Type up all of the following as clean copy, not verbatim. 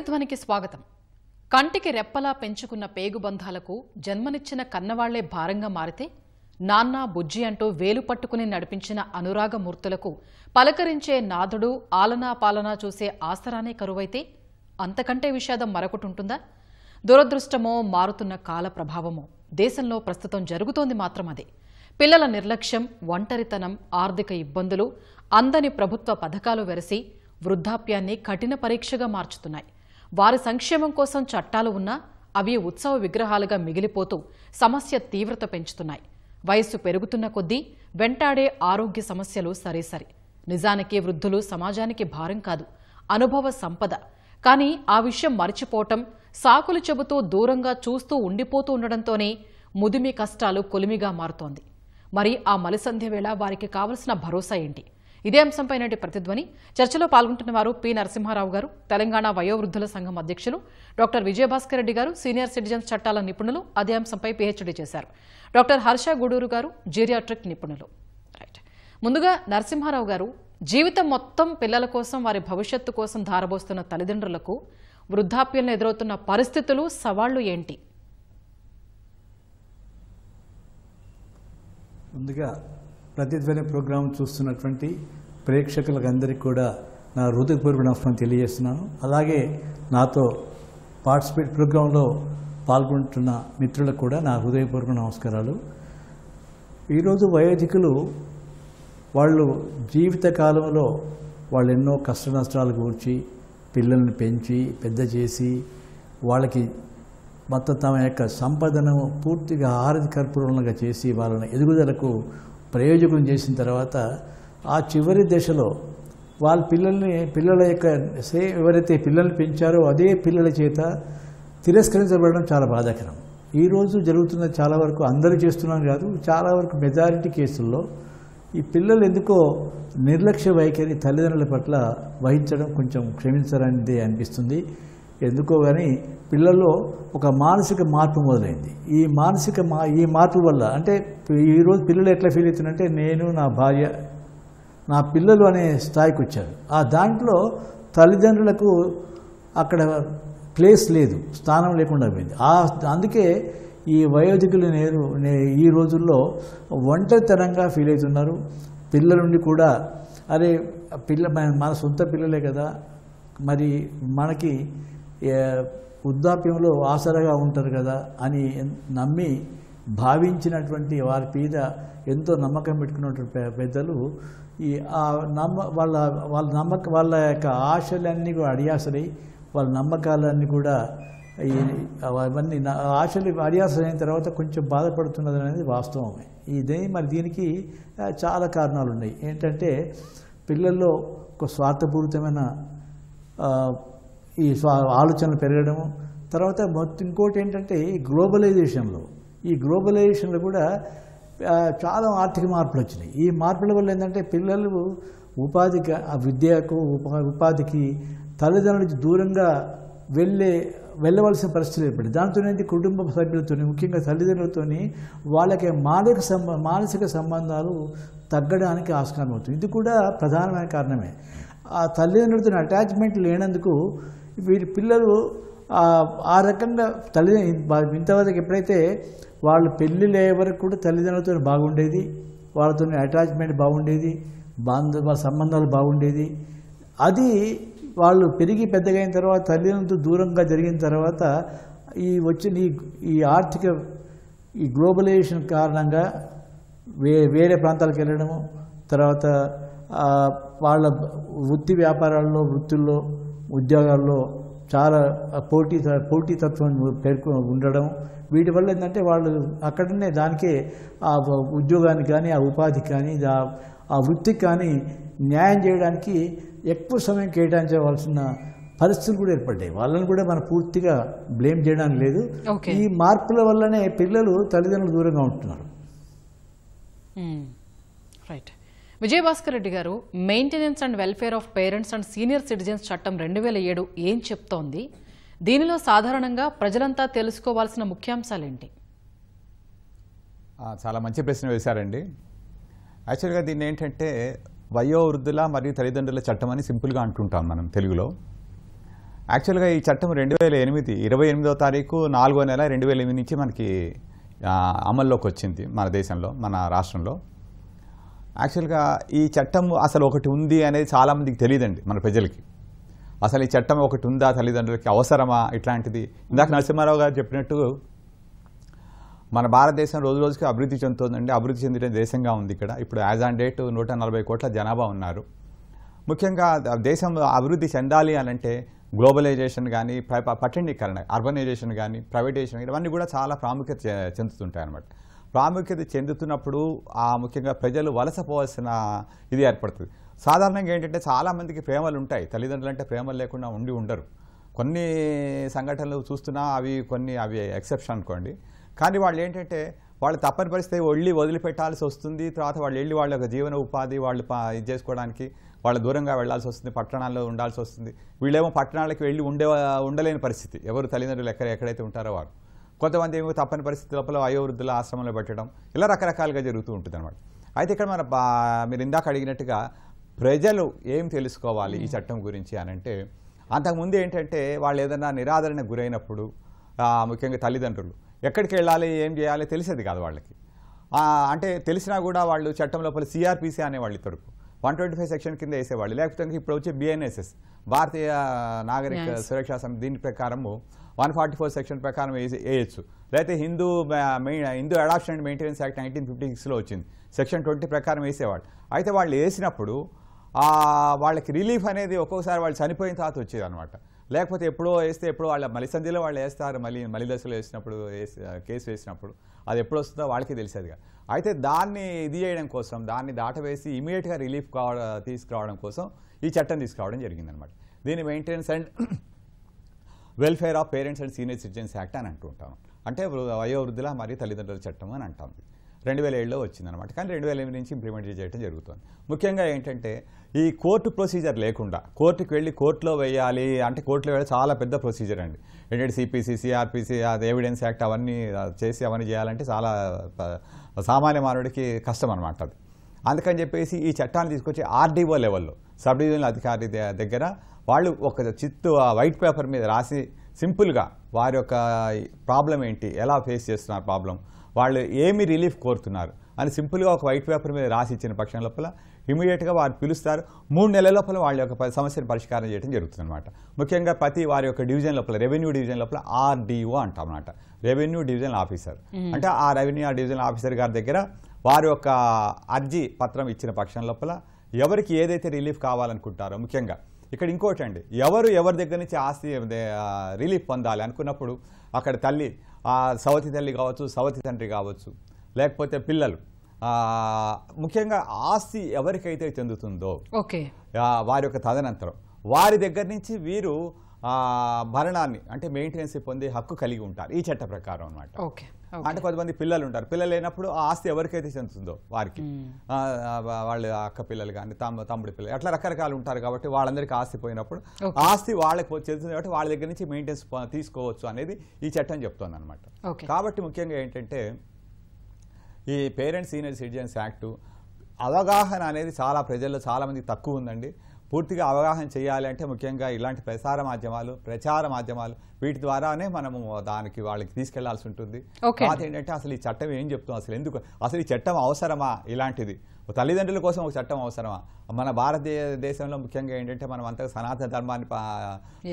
ప్రతిధ్వనికి స్వాగతం. కంటికి రెప్పలా పెంచుకున్న పేగుబంధాలకు జన్మనిచ్చిన కన్నవాళ్లే భారంగా మారితే నాన్న బుజ్జి అంటూ వేలు పట్టుకుని నడిపించిన అనురాగమూర్తులకు పలకరించే నాథుడు ఆలనా పాలనా చూసే ఆసరానే కరువైతే అంతకంటే విషాదం మరొకటుంటుందా? దురదృష్టమో మారుతున్న కాల ప్రభావమో దేశంలో ప్రస్తుతం జరుగుతోంది మాత్రం అదే. పిల్లల నిర్లక్ష్యం, ఒంటరితనం, ఆర్థిక ఇబ్బందులు, అందని ప్రభుత్వ పథకాలు వెరసి వృద్ధాప్యాన్ని కఠిన పరీక్షగా మార్చుతున్నాయి. వారి సంక్షేమం కోసం చట్టాలు ఉన్నా అవి ఉత్సవ విగ్రహాలుగా మిగిలిపోతూ సమస్య తీవ్రత పెంచుతున్నాయి. వయస్సు పెరుగుతున్న కొద్దీ వెంటాడే ఆరోగ్య సమస్యలు సరేసరి. నిజానికి వృద్ధులు సమాజానికి భారం కాదు, అనుభవ సంపద. కానీ ఆ విషయం మరిచిపోవటం, సాకులు చెబుతూ దూరంగా చూస్తూ ఉండిపోతూ ఉండడంతోనే ముదిమి కష్టాలు కొలిమిగా మారుతోంది. మరి ఆ మలిసంధ్య వేళ వారికి కావలసిన భరోసా ఏంటి? ఇదే అంశంపై నాటి ప్రతిధ్వని చర్చలో పాల్గొంటున్న వారు పి నరసింహారావు గారు, తెలంగాణ వయోవృద్ధుల సంఘం అధ్యక్షులు, డాక్టర్ విజయభాస్కర్ రెడ్డి గారు, సీనియర్ సిటిజన్స్ చట్టాల నిపుణులు, అదే అంశంపై పీహెచ్డీ చేశారు, డాక్టర్ హర్ష గూడూరు గారు, జీరియాట్రిక్ నిపుణులు. రైట్, ముందుగా నరసింహారావు గారు, జీవితం మొత్తం పిల్లల కోసం, వారి భవిష్యత్తు కోసం ధారబోస్తున్న తల్లిదండ్రులకు వృద్ధాప్యంలో ఎదురవుతున్న పరిస్థితులు, సవాళ్లు ఏంటి? ముందుగా ప్రతిధ్వని ప్రోగ్రాం చూస్తున్నటువంటి ప్రేక్షకులందరికీ కూడా నా హృదయపూర్వక నమస్కారం తెలియజేస్తున్నాను. అలాగే నాతో పార్టిసిపేట్ ప్రోగ్రాంలో పాల్గొంటున్న మిత్రులకు కూడా నా హృదయపూర్వక నమస్కారాలు. ఈరోజు వయోధికులు వాళ్ళు జీవితకాలంలో వాళ్ళు ఎన్నో కష్ట నష్టాలు కూర్చి పిల్లల్ని పెంచి పెద్ద చేసి వాళ్ళకి మొత్తం తమ యొక్క సంపదను పూర్తిగా హారతి కర్పూరంగా చేసి వాళ్ళని ఎదుగుదలకు ప్రయోజకం చేసిన తర్వాత ఆ చివరి దశలో వాళ్ళ పిల్లల యొక్క ఎవరైతే పిల్లల్ని పెంచారో అదే పిల్లల చేత తిరస్కరించబడడం చాలా బాధాకరం. ఈరోజు జరుగుతున్న చాలా వరకు అందరూ చేస్తున్నాం కాదు, చాలా వరకు మెజారిటీ కేసుల్లో ఈ పిల్లలు ఎందుకో నిర్లక్ష్య వైఖరి తల్లిదండ్రుల పట్ల వహించడం కొంచెం క్షమించరానిదే అనిపిస్తుంది. ఎందుకో కానీ పిల్లల్లో ఒక మానసిక మార్పు మొదలైంది. ఈ మార్పు వల్ల అంటే ఈరోజు పిల్లలు ఎట్లా ఫీల్ అవుతున్నారంటే నేను, నా భార్య, నా పిల్లలు అనే స్థాయికి వచ్చారు. ఆ దాంట్లో తల్లిదండ్రులకు అక్కడ ప్లేస్ లేదు, స్థానం లేకుండా పోయింది. అందుకే ఈ వయోధికులు ఈ రోజుల్లో ఒంటరితనంగా ఫీల్ అవుతున్నారు. పిల్లల నుండి కూడా అరే మన సొంత పిల్లలే కదా, మరి మనకి వృద్ధాప్యంలో ఆసరగా ఉంటారు కదా అని నమ్మి భావించినటువంటి వారి మీద ఎంతో నమ్మకం పెట్టుకున్నటువంటి పెద్దలు వాళ్ళ యొక్క ఆశలన్నీ కూడా అడియాసలై వాళ్ళ నమ్మకాలన్నీ కూడా అవన్నీ ఆశలు అడియాసలైన తర్వాత కొంచెం బాధపడుతున్నది అనేది వాస్తవమే. మరి దీనికి చాలా కారణాలు ఉన్నాయి. ఏంటంటే పిల్లల్లో ఒక స్వార్థపూరితమైన ఈ ఆలోచనలు పెరగడము, తర్వాత ఇంకోటి ఏంటంటే ఈ గ్లోబలైజేషన్లో కూడా చాలా ఆర్థిక మార్పులు వచ్చినాయి. ఈ మార్పుల వల్ల ఏంటంటే పిల్లలు ఉపాధికి తల్లిదండ్రుల దూరంగా వెళ్ళవలసిన పరిస్థితులు ఏర్పడింది. దాంతో కుటుంబ సభ్యులతో, ముఖ్యంగా తల్లిదండ్రులతో వాళ్ళకి మానసిక సంబంధాలు తగ్గడానికి ఆస్కారం అవుతుంది. ఇది కూడా ప్రధానమైన కారణమే. ఆ తల్లిదండ్రులతో అటాచ్మెంట్ లేనందుకు వీరి పిల్లలు ఆ రకంగా ఇంతవరకు ఎప్పుడైతే వాళ్ళు పెళ్ళిళ్ళ వరకు కూడా తల్లిదండ్రులతో బాగుండేది, వాళ్ళతో అటాచ్మెంట్ బాగుండేది, వాళ్ళ సంబంధాలు బాగుండేది. అది వాళ్ళు పెరిగి పెద్దగా అయిన తర్వాత తల్లిదండ్రులతో దూరంగా జరిగిన తర్వాత ఈ ఆర్థిక గ్లోబలైజేషన్ కారణంగా వేరే ప్రాంతాలకు వెళ్ళడము, తర్వాత వాళ్ళ వృత్తుల్లో ఉద్యోగాల్లో చాలా పోటీతత్వం ఉండడం, వీటి వల్ల ఏంటంటే వాళ్ళు అక్కడనే దానికే ఆ ఉద్యోగానికి కానీ, ఆ ఉపాధికి కానీ, ఆ వృత్తికి కానీ న్యాయం చేయడానికి ఎక్కువ సమయం కేటాయించవలసిన పరిస్థితులు కూడా ఏర్పడ్డాయి. వాళ్ళని కూడా మనం పూర్తిగా బ్లేమ్ చేయడానికి లేదు. ఈ మార్పుల వల్లనే పిల్లలు తల్లిదండ్రులు దూరంగా ఉంటున్నారు. రైట్. విజయభాస్కర్ రెడ్డి గారు, maintenance and welfare of parents and senior citizens చట్టం 2007 ఏం చెప్తోంది? దీనిలో సాధారణంగా ప్రజలంతా తెలుసుకోవాల్సిన ముఖ్యాంశాలేంటి? చాలా మంచి ప్రశ్న వేశారండి. యాక్చువల్గా దీన్ని ఏంటంటే వయోవృద్ధుల మరియు తల్లిదండ్రుల చట్టం అని సింపుల్గా అంటుంటాం మనం తెలుగులో. యాక్చువల్గా ఈ చట్టం 2008 28వ తారీఖు 4వ నెల 2008 నుంచి మనకి అమల్లోకి వచ్చింది మన దేశంలో, మన రాష్ట్రంలో. యాక్చువల్గా ఈ చట్టం అసలు ఒకటి ఉంది అనేది చాలామందికి తెలియదండి మన ప్రజలకి. అసలు ఈ చట్టం ఒకటి ఉందా, తల్లిదండ్రులకి అవసరమా, ఇట్లాంటిది. ఇందాక నరసింహారావు గారు చెప్పినట్టు మన భారతదేశం రోజు రోజుకి అభివృద్ధి చెందుతుందండి. అభివృద్ధి చెందిన దేశంగా ఉంది ఇక్కడ. ఇప్పుడు యాజ్ ఆన్ డేట్ 140 కోట్ల జనాభా ఉన్నారు. ముఖ్యంగా దేశం అభివృద్ధి చెందాలి అనంటే గ్లోబలైజేషన్ కానీ, పట్టణీకరణ, అర్బనైజేషన్ కానీ, ప్రైవేటైజేషన్ ఇవన్నీ కూడా చాలా ప్రాముఖ్యత చెందుతుంటాయి అన్నమాట. ప్రాముఖ్యత చెందుతున్నప్పుడు ముఖ్యంగా ప్రజలు వలసపోవాల్సిన ఇది ఏర్పడుతుంది. సాధారణంగా ఏంటంటే చాలామందికి ప్రేమలు ఉంటాయి, తల్లిదండ్రులు అంటే ప్రేమలు లేకుండా ఉండరు. కొన్ని సంఘటనలు చూస్తున్నా అవి ఎక్సెప్షన్ అనుకోండి. కానీ వాళ్ళు ఏంటంటే వాళ్ళు తప్పని పరిస్థితి వదిలిపెట్టాల్సి వస్తుంది. తర్వాత వాళ్ళు వెళ్ళి వాళ్ళ జీవన ఉపాధి వాళ్ళు ఇది చేసుకోవడానికి వాళ్ళు దూరంగా వెళ్లాల్సి వస్తుంది, పట్టణాల్లో ఉండాల్సి వస్తుంది. వీళ్ళేమో పట్టణాలకు వెళ్ళి ఉండలేని పరిస్థితి, ఎవరు తల్లిదండ్రులు ఎక్కడైతే ఉంటారో వారు. కొంతమంది ఏమో తప్పని పరిస్థితి లోపల వయోవృద్ధుల ఆశ్రమంలో పెట్టడం, ఇలా రకరకాలుగా జరుగుతూ ఉంటుంది అనమాట. అయితే ఇక్కడ మీరు ఇందాక అడిగినట్టుగా ప్రజలు ఏం తెలుసుకోవాలి ఈ చట్టం గురించి అనంటే, అంతకుముందు ఏంటంటే వాళ్ళు ఏదైనా నిరాదరణకు గురైనప్పుడు ముఖ్యంగా తల్లిదండ్రులు ఎక్కడికి వెళ్ళాలి, ఏం చేయాలి తెలిసేది కాదు వాళ్ళకి. అంటే తెలిసినా కూడా వాళ్ళు చట్టం లోపల సిఆర్పిసి అనేవాళ్ళు ఇతరుకు 125 సెక్షన్ కింద వేసేవాళ్ళు. లేకపోతే ఇప్పుడు వచ్చే బిఎన్ఎస్ఎస్, భారతీయ నాగరిక సురక్షా సమితి, దీని ప్రకారము 144 సెక్షన్ ప్రకారం వేయచ్చు. లేకపోతే Hindu adoption and maintenance act 1956లో వచ్చింది, సెక్షన్ 20 ప్రకారం వేసేవాళ్ళు. అయితే వాళ్ళు వేసినప్పుడు వాళ్ళకి రిలీఫ్ అనేది ఒక్కొక్కసారి వాళ్ళు చనిపోయిన తర్వాత వచ్చేది అనమాట. లేకపోతే ఎప్పుడో వేస్తే ఎప్పుడో వాళ్ళ మలిసంధిలో వాళ్ళు వేస్తారు, మళ్ళీ దశలో వేసినప్పుడు కేసు వేసినప్పుడు అది ఎప్పుడు వస్తుందో వాళ్ళకి తెలిసేదిగా. అయితే దాన్ని ఇది చేయడం కోసం, దాన్ని దాటవేసి ఇమీడియట్గా రిలీఫ్ తీసుకురావడం కోసం ఈ చట్టం తీసుకురావడం జరిగిందనమాట. దీన్ని maintenance and welfare of parents and senior citizens act అని అంటుంటాం. అంటే వయోవృద్ధుల మరియు తల్లిదండ్రుల చట్టం అని అంటాం. 2007లో వచ్చిందనమాట. కానీ 2008 నుంచి ఇంప్లిమెంట్ చేయడం జరుగుతుంది. ముఖ్యంగా ఏంటంటే ఈ కోర్టు ప్రొసీజర్ లేకుండా కోర్టుకు వెళ్ళి కోర్టులో వేయాలి అంటే, కోర్టులో వేయాలి చాలా పెద్ద ప్రొసీజర్ అండి. ఏంటంటే సిపిసి, సిఆర్పిసి, ఎవిడెన్స్ యాక్ట్ అవన్నీ చేసి అవన్నీ చేయాలంటే చాలా సామాన్య మానవుడికి కష్టం అనమాట అది. అందుకని చెప్పేసి ఈ చట్టాన్ని తీసుకొచ్చి ఆర్డీఓ లెవెల్లో, సబ్ డివిజనల్ అధికారి దగ్గర వాళ్ళు ఒక వైట్ పేపర్ మీద రాసి సింపుల్గా వారి యొక్క ప్రాబ్లం ఏంటి, ఎలా ఫేస్ చేస్తున్నారు ప్రాబ్లం, వాళ్ళు ఏమి రిలీఫ్ కోరుతున్నారు అని సింపుల్గా ఒక వైట్ పేపర్ మీద రాసి ఇచ్చిన పక్షం లోపల ఇమీడియట్గా వారు పిలుస్తారు. 3 నెలల లోపల వాళ్ళ యొక్క సమస్యను పరిష్కారం చేయడం జరుగుతుంది అనమాట. ముఖ్యంగా ప్రతి వారి యొక్క డివిజన్ లోపల, రెవెన్యూ డివిజన్ లోపల ఆర్డీఓ అంటాం అన్నమాట, రెవెన్యూ డివిజనల్ ఆఫీసర్. అంటే ఆ రెవెన్యూ డివిజనల్ ఆఫీసర్ గారి దగ్గర వారి యొక్క అర్జీ పత్రం ఇచ్చిన పక్షం లోపల ఎవరికి ఏదైతే రిలీఫ్ కావాలనుకుంటారో, ముఖ్యంగా ఇక్కడ ఇంకోటి అండి, ఎవరి దగ్గర నుంచి ఆస్తి రిలీఫ్ పొందాలి అనుకున్నప్పుడు అక్కడ తల్లి, సవతి తల్లి కావచ్చు, సవతి తండ్రి కావచ్చు, లేకపోతే పిల్లలు, ముఖ్యంగా ఆస్తి ఎవరికైతే చెందుతుందో వారి యొక్క తదనంతరం వారి దగ్గర నుంచి వీరు భరణాన్ని అంటే మెయింటెనెన్స్ పొందే హక్కు కలిగి ఉంటారు ఈ చట్ట ప్రకారం అనమాట. అంటే కొంతమంది పిల్లలు ఉంటారు, పిల్లలు లేనప్పుడు ఆ ఆస్తి ఎవరికైతే చెందుతుందో వారికి, వాళ్ళ అక్క పిల్లలు కానీ తమ్ముడి పిల్లలు అట్లా రకరకాలు ఉంటారు. కాబట్టి వాళ్ళందరికీ ఆస్తి పోయినప్పుడు ఆస్తి వాళ్ళకి చెందుతుంది కాబట్టి వాళ్ళ దగ్గర నుంచి మెయింటెనెన్స్ తీసుకోవచ్చు అనేది ఈ చట్టం చెప్తోంది అనమాట. కాబట్టి ముఖ్యంగా ఏంటంటే ఈ పేరెంట్స్ సీనియర్ సిటిజన్స్ యాక్టు అవగాహన అనేది చాలా ప్రజల్లో చాలామంది తక్కువ ఉందండి. పూర్తిగా అవగాహన చేయాలి అంటే ముఖ్యంగా ఇలాంటి ప్రచార మాధ్యమాలు వీటి ద్వారానే మనము దానికి వాళ్ళకి తీసుకెళ్లాల్సి ఉంటుంది. తర్వాత ఏంటంటే అసలు ఈ చట్టం ఏం చెప్తాం, అసలు ఈ చట్టం అవసరమా, ఇలాంటిది తల్లిదండ్రుల కోసం ఒక చట్టం అవసరమా? మన భారతదేశంలో ముఖ్యంగా ఏంటంటే మనం అంతగా సనాతన ధర్మాన్ని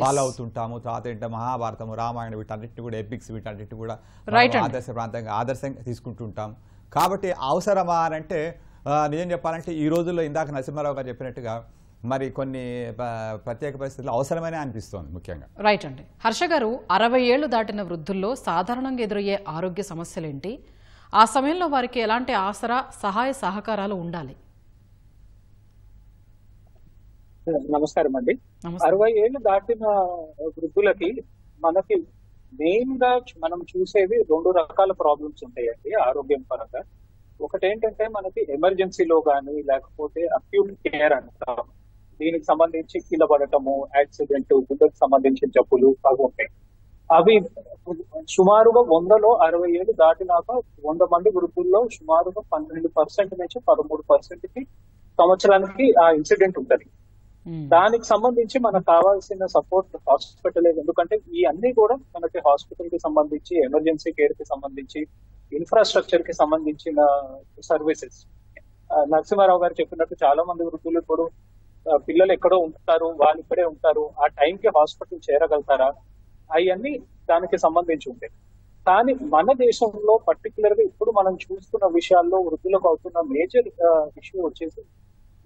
ఫాలో అవుతుంటాము. తర్వాత ఏంటంటే మహాభారతము, రామాయణం వీటన్నిటిని కూడా, ఎపిక్స్ వీటన్నిటిని కూడా ఆదర్శంగా తీసుకుంటుంటాం. కాబట్టి అవసరమా అని అంటే నిజం చెప్పాలంటే ఈ రోజుల్లో ఇందాక నరసింహారావు గారు చెప్పినట్టుగా మరి కొన్ని ప్రత్యేక పరిస్థితులు అవసరమనే అనిపిస్తోంది ముఖ్యంగా. రైట్ అండి. హర్ష గారు, 60 ఏళ్లు దాటిన వృద్ధుల్లో సాధారణంగా ఎదురయ్యే ఆరోగ్య సమస్యలేంటి? ఆ సమయంలో వారికి ఎలాంటి ఆసరా, సహాయ సహకారాలు ఉండాలి? నమస్కారం అండి. 60 ఏళ్లు దాటిన వృద్ధులకి మనకి మెయిన్ గా మనం చూసేవి 2 రకాల ప్రాబ్లమ్స్ ఉంటాయండి ఆరోగ్యం పరంగా. ఒకటేంటంటే మనకి ఎమర్జెన్సీలో కానీ లేకపోతే అక్యూట్ కేర్ అంటాం, దీనికి సంబంధించి కింద పడటము, యాక్సిడెంట్, గుండెకు సంబంధించిన జబ్బులు అవి ఉంటాయి. అవి సుమారుగా 100లో 60 ఏళ్ళు దాటినాక 100 మంది వృద్ధుల్లో సుమారుగా 12% నుంచి 13%కి సంవత్సరానికి ఆ ఇన్సిడెంట్ ఉంటుంది. దానికి సంబంధించి మనకు కావాల్సిన సపోర్ట్ హాస్పిటల్, ఎందుకంటే ఈ అన్ని కూడా మనకి హాస్పిటల్ కి సంబంధించి, ఎమర్జెన్సీ కేర్ కి సంబంధించి, ఇన్ఫ్రాస్ట్రక్చర్ కి సంబంధించిన సర్వీసెస్. నరసింహారావు గారు చెప్పినట్టు చాలా మంది వృద్ధులు ఇప్పుడు పిల్లలు ఎక్కడో ఉంటారు, వాళ్ళు ఇక్కడే ఉంటారు, ఆ టైంకి హాస్పిటల్ చేరగలుగుతారా, అవన్నీ దానికి సంబంధించి ఉంటాయి. కానీ మన దేశంలో పర్టికులర్ గా ఇప్పుడు మనం చూస్తున్న విషయాల్లో వృద్ధులకు అవుతున్న మేజర్ ఇష్యూ వచ్చేసి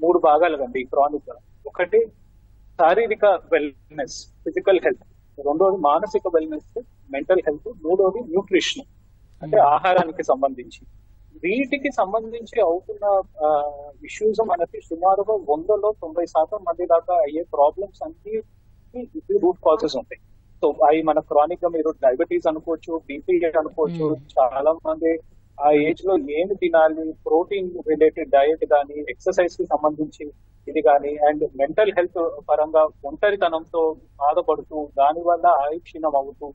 3 భాగాలు అండి క్రానిక్ గా. ఒకటి శారీరక వెల్నెస్, ఫిజికల్ హెల్త్. రెండోది మానసిక వెల్నెస్, మెంటల్ హెల్త్. మూడోది న్యూట్రిషన్, అంటే ఆహారానికి సంబంధించి. వీటికి సంబంధించి అవుతున్న ఇష్యూస్ మనకి సుమారుగా 100లో 90% మంది దాకా అయ్యే ప్రాబ్లమ్స్ అన్ని రూట్ కాజెస్ ఉంటాయి. సో అవి మన క్రానిక్ గా మీరు డయాబెటీస్ అనుకోవచ్చు, బీపీ అనుకోవచ్చు. చాలా మంది ఆ ఏజ్ లో ఏమి తినాలి, ప్రోటీన్ రిలేటెడ్ డయట్ కానీ, ఎక్సర్సైజ్ కి సంబంధించి ఇది కానీ, అండ్ మెంటల్ హెల్త్ పరంగా ఒంటరితనంతో బాధపడుతూ దాని వల్ల ఆయుక్షీణం అవుతూ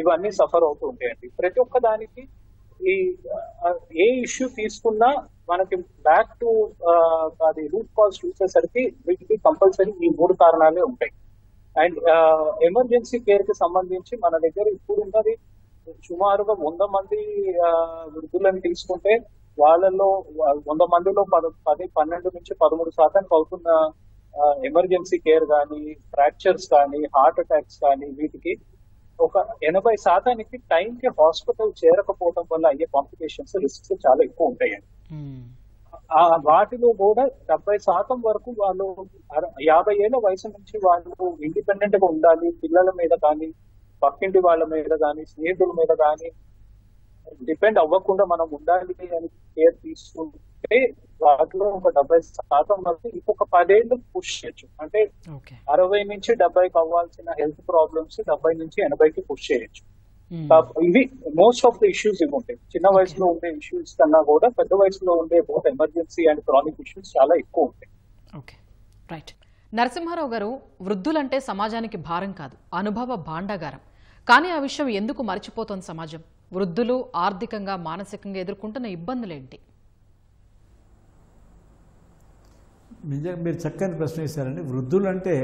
ఇవన్నీ సఫర్ అవుతూ ఉంటాయండి. ప్రతి ఒక్క దానికి ఈ ఏ ఇష్యూ తీసుకున్నా మనకి బ్యాక్ టు అది రూట్ కాజ్ చూసేసరికి వీటికి కంపల్సరీ ఈ 3 కారణాలే ఉంటాయి. అండ్ ఎమర్జెన్సీ కేర్ కి సంబంధించి మన దగ్గర ఇప్పుడు ఉన్నది సుమారుగా 100 మంది వృద్ధులను తీసుకుంటే వాళ్ళలో 100 మందిలో 12 నుంచి 13% అవుతున్న ఎమర్జెన్సీ కేర్ కానీ, ఫ్రాక్చర్స్ కానీ, హార్ట్ అటాక్స్ కానీ, వీటికి ఒక 80% టైంకి హాస్పిటల్ చేరకపోవడం వల్ల అయ్యే కాంప్లికేషన్స్, రిస్క్స్ చాలా ఎక్కువ ఉంటాయండి. వాటిలో కూడా 70% వరకు వాళ్ళు 50 ఏళ్ల వయసు నుంచి వాళ్ళు ఇండిపెండెంట్ గా ఉండాలి. పిల్లల మీద కానీ, పక్కింటి వాళ్ళ మీద కానీ, స్నేహితుల మీద కానీ డిపెండ్ అవ్వకుండా మనం ఉండాలి అని కేర్ తీసుకుంటే వాటిలో ఒక 70% వరకు ఇంకొక 10 ఏళ్ళు పుష్ చేయొచ్చు. అంటే 60 నుంచి 70కి అవ్వాల్సిన హెల్త్ ప్రాబ్లమ్స్ 70 నుంచి 80కి పుష్ చేయొచ్చు. ఇవి మోస్ట్ ఆఫ్ ద ఇష్యూస్ ఇవి ఉంటాయి. చిన్న వయసులో ఉండే ఇష్యూస్ కన్నా కూడా పెద్ద వయసులో ఉండే both emergency and chronic issues చాలా ఎక్కువ ఉంటాయి. Okay, right. నరసింహారావు గారు, వృద్ధులంటే సమాజానికి భారం కాదు, అనుభవ భాండాగారం. కానీ ఆ విషయం ఎందుకు మర్చిపోతోంది సమాజం? వృద్ధులు ఆర్థికంగా, మానసికంగా ఎదుర్కొంటున్న ఇబ్బందులేంటి? నిజంగా మీరు చక్కని ప్రశ్న వేశారండి. వృద్ధులు అంటే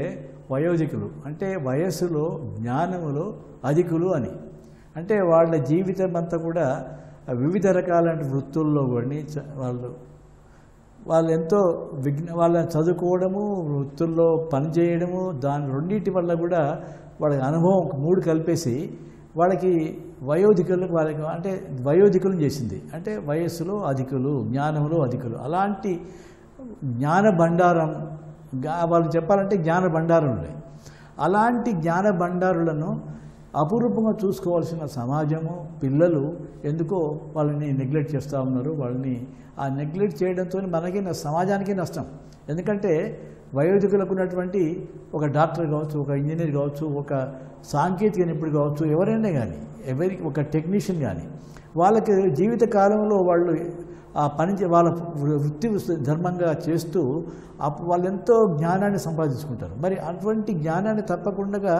వయోధికులు, అంటే వయస్సులో జ్ఞానములో అధికులు అని. అంటే వాళ్ళ జీవితం అంతా కూడా వివిధ రకాలైన వృత్తుల్లో కూడా వాళ్ళు ఎంతో వాళ్ళని చదువుకోవడము, వృత్తుల్లో పనిచేయడము, దాని రెండింటి వల్ల కూడా వాళ్ళకి అనుభవం 3 కలిపేసి వాళ్ళకి వాళ్ళకి అంటే వయోధికులను చేసింది. అంటే వయస్సులో అధికులు, జ్ఞానంలో అధికులు. అలాంటి జ్ఞాన భండారం వాళ్ళు చెప్పాలంటే జ్ఞాన భండారం ఉన్నాయి. అలాంటి జ్ఞాన భండారులను అపురూపంగా చూసుకోవాల్సిన సమాజము, పిల్లలు ఎందుకో వాళ్ళని నెగ్లెక్ట్ చేస్తూ ఉన్నారు. వాళ్ళని ఆ నెగ్లెక్ట్ చేయడంతో మనకి సమాజానికి నష్టం. ఎందుకంటే వయోధికులకు ఉన్నటువంటి ఒక డాక్టర్ కావచ్చు, ఒక ఇంజనీర్ కావచ్చు, ఒక సాంకేతిక నిపుణుడు కావచ్చు, ఎవరైనా కానీ, ఒక టెక్నీషియన్ కానీ, వాళ్ళకి జీవిత కాలంలో వాళ్ళు ఆ పని వాళ్ళ వృత్తి ధర్మంగా చేస్తూ వాళ్ళు ఎంతో జ్ఞానాన్ని సంపాదించుకుంటారు. మరి అటువంటి జ్ఞానాన్ని తప్పకుండా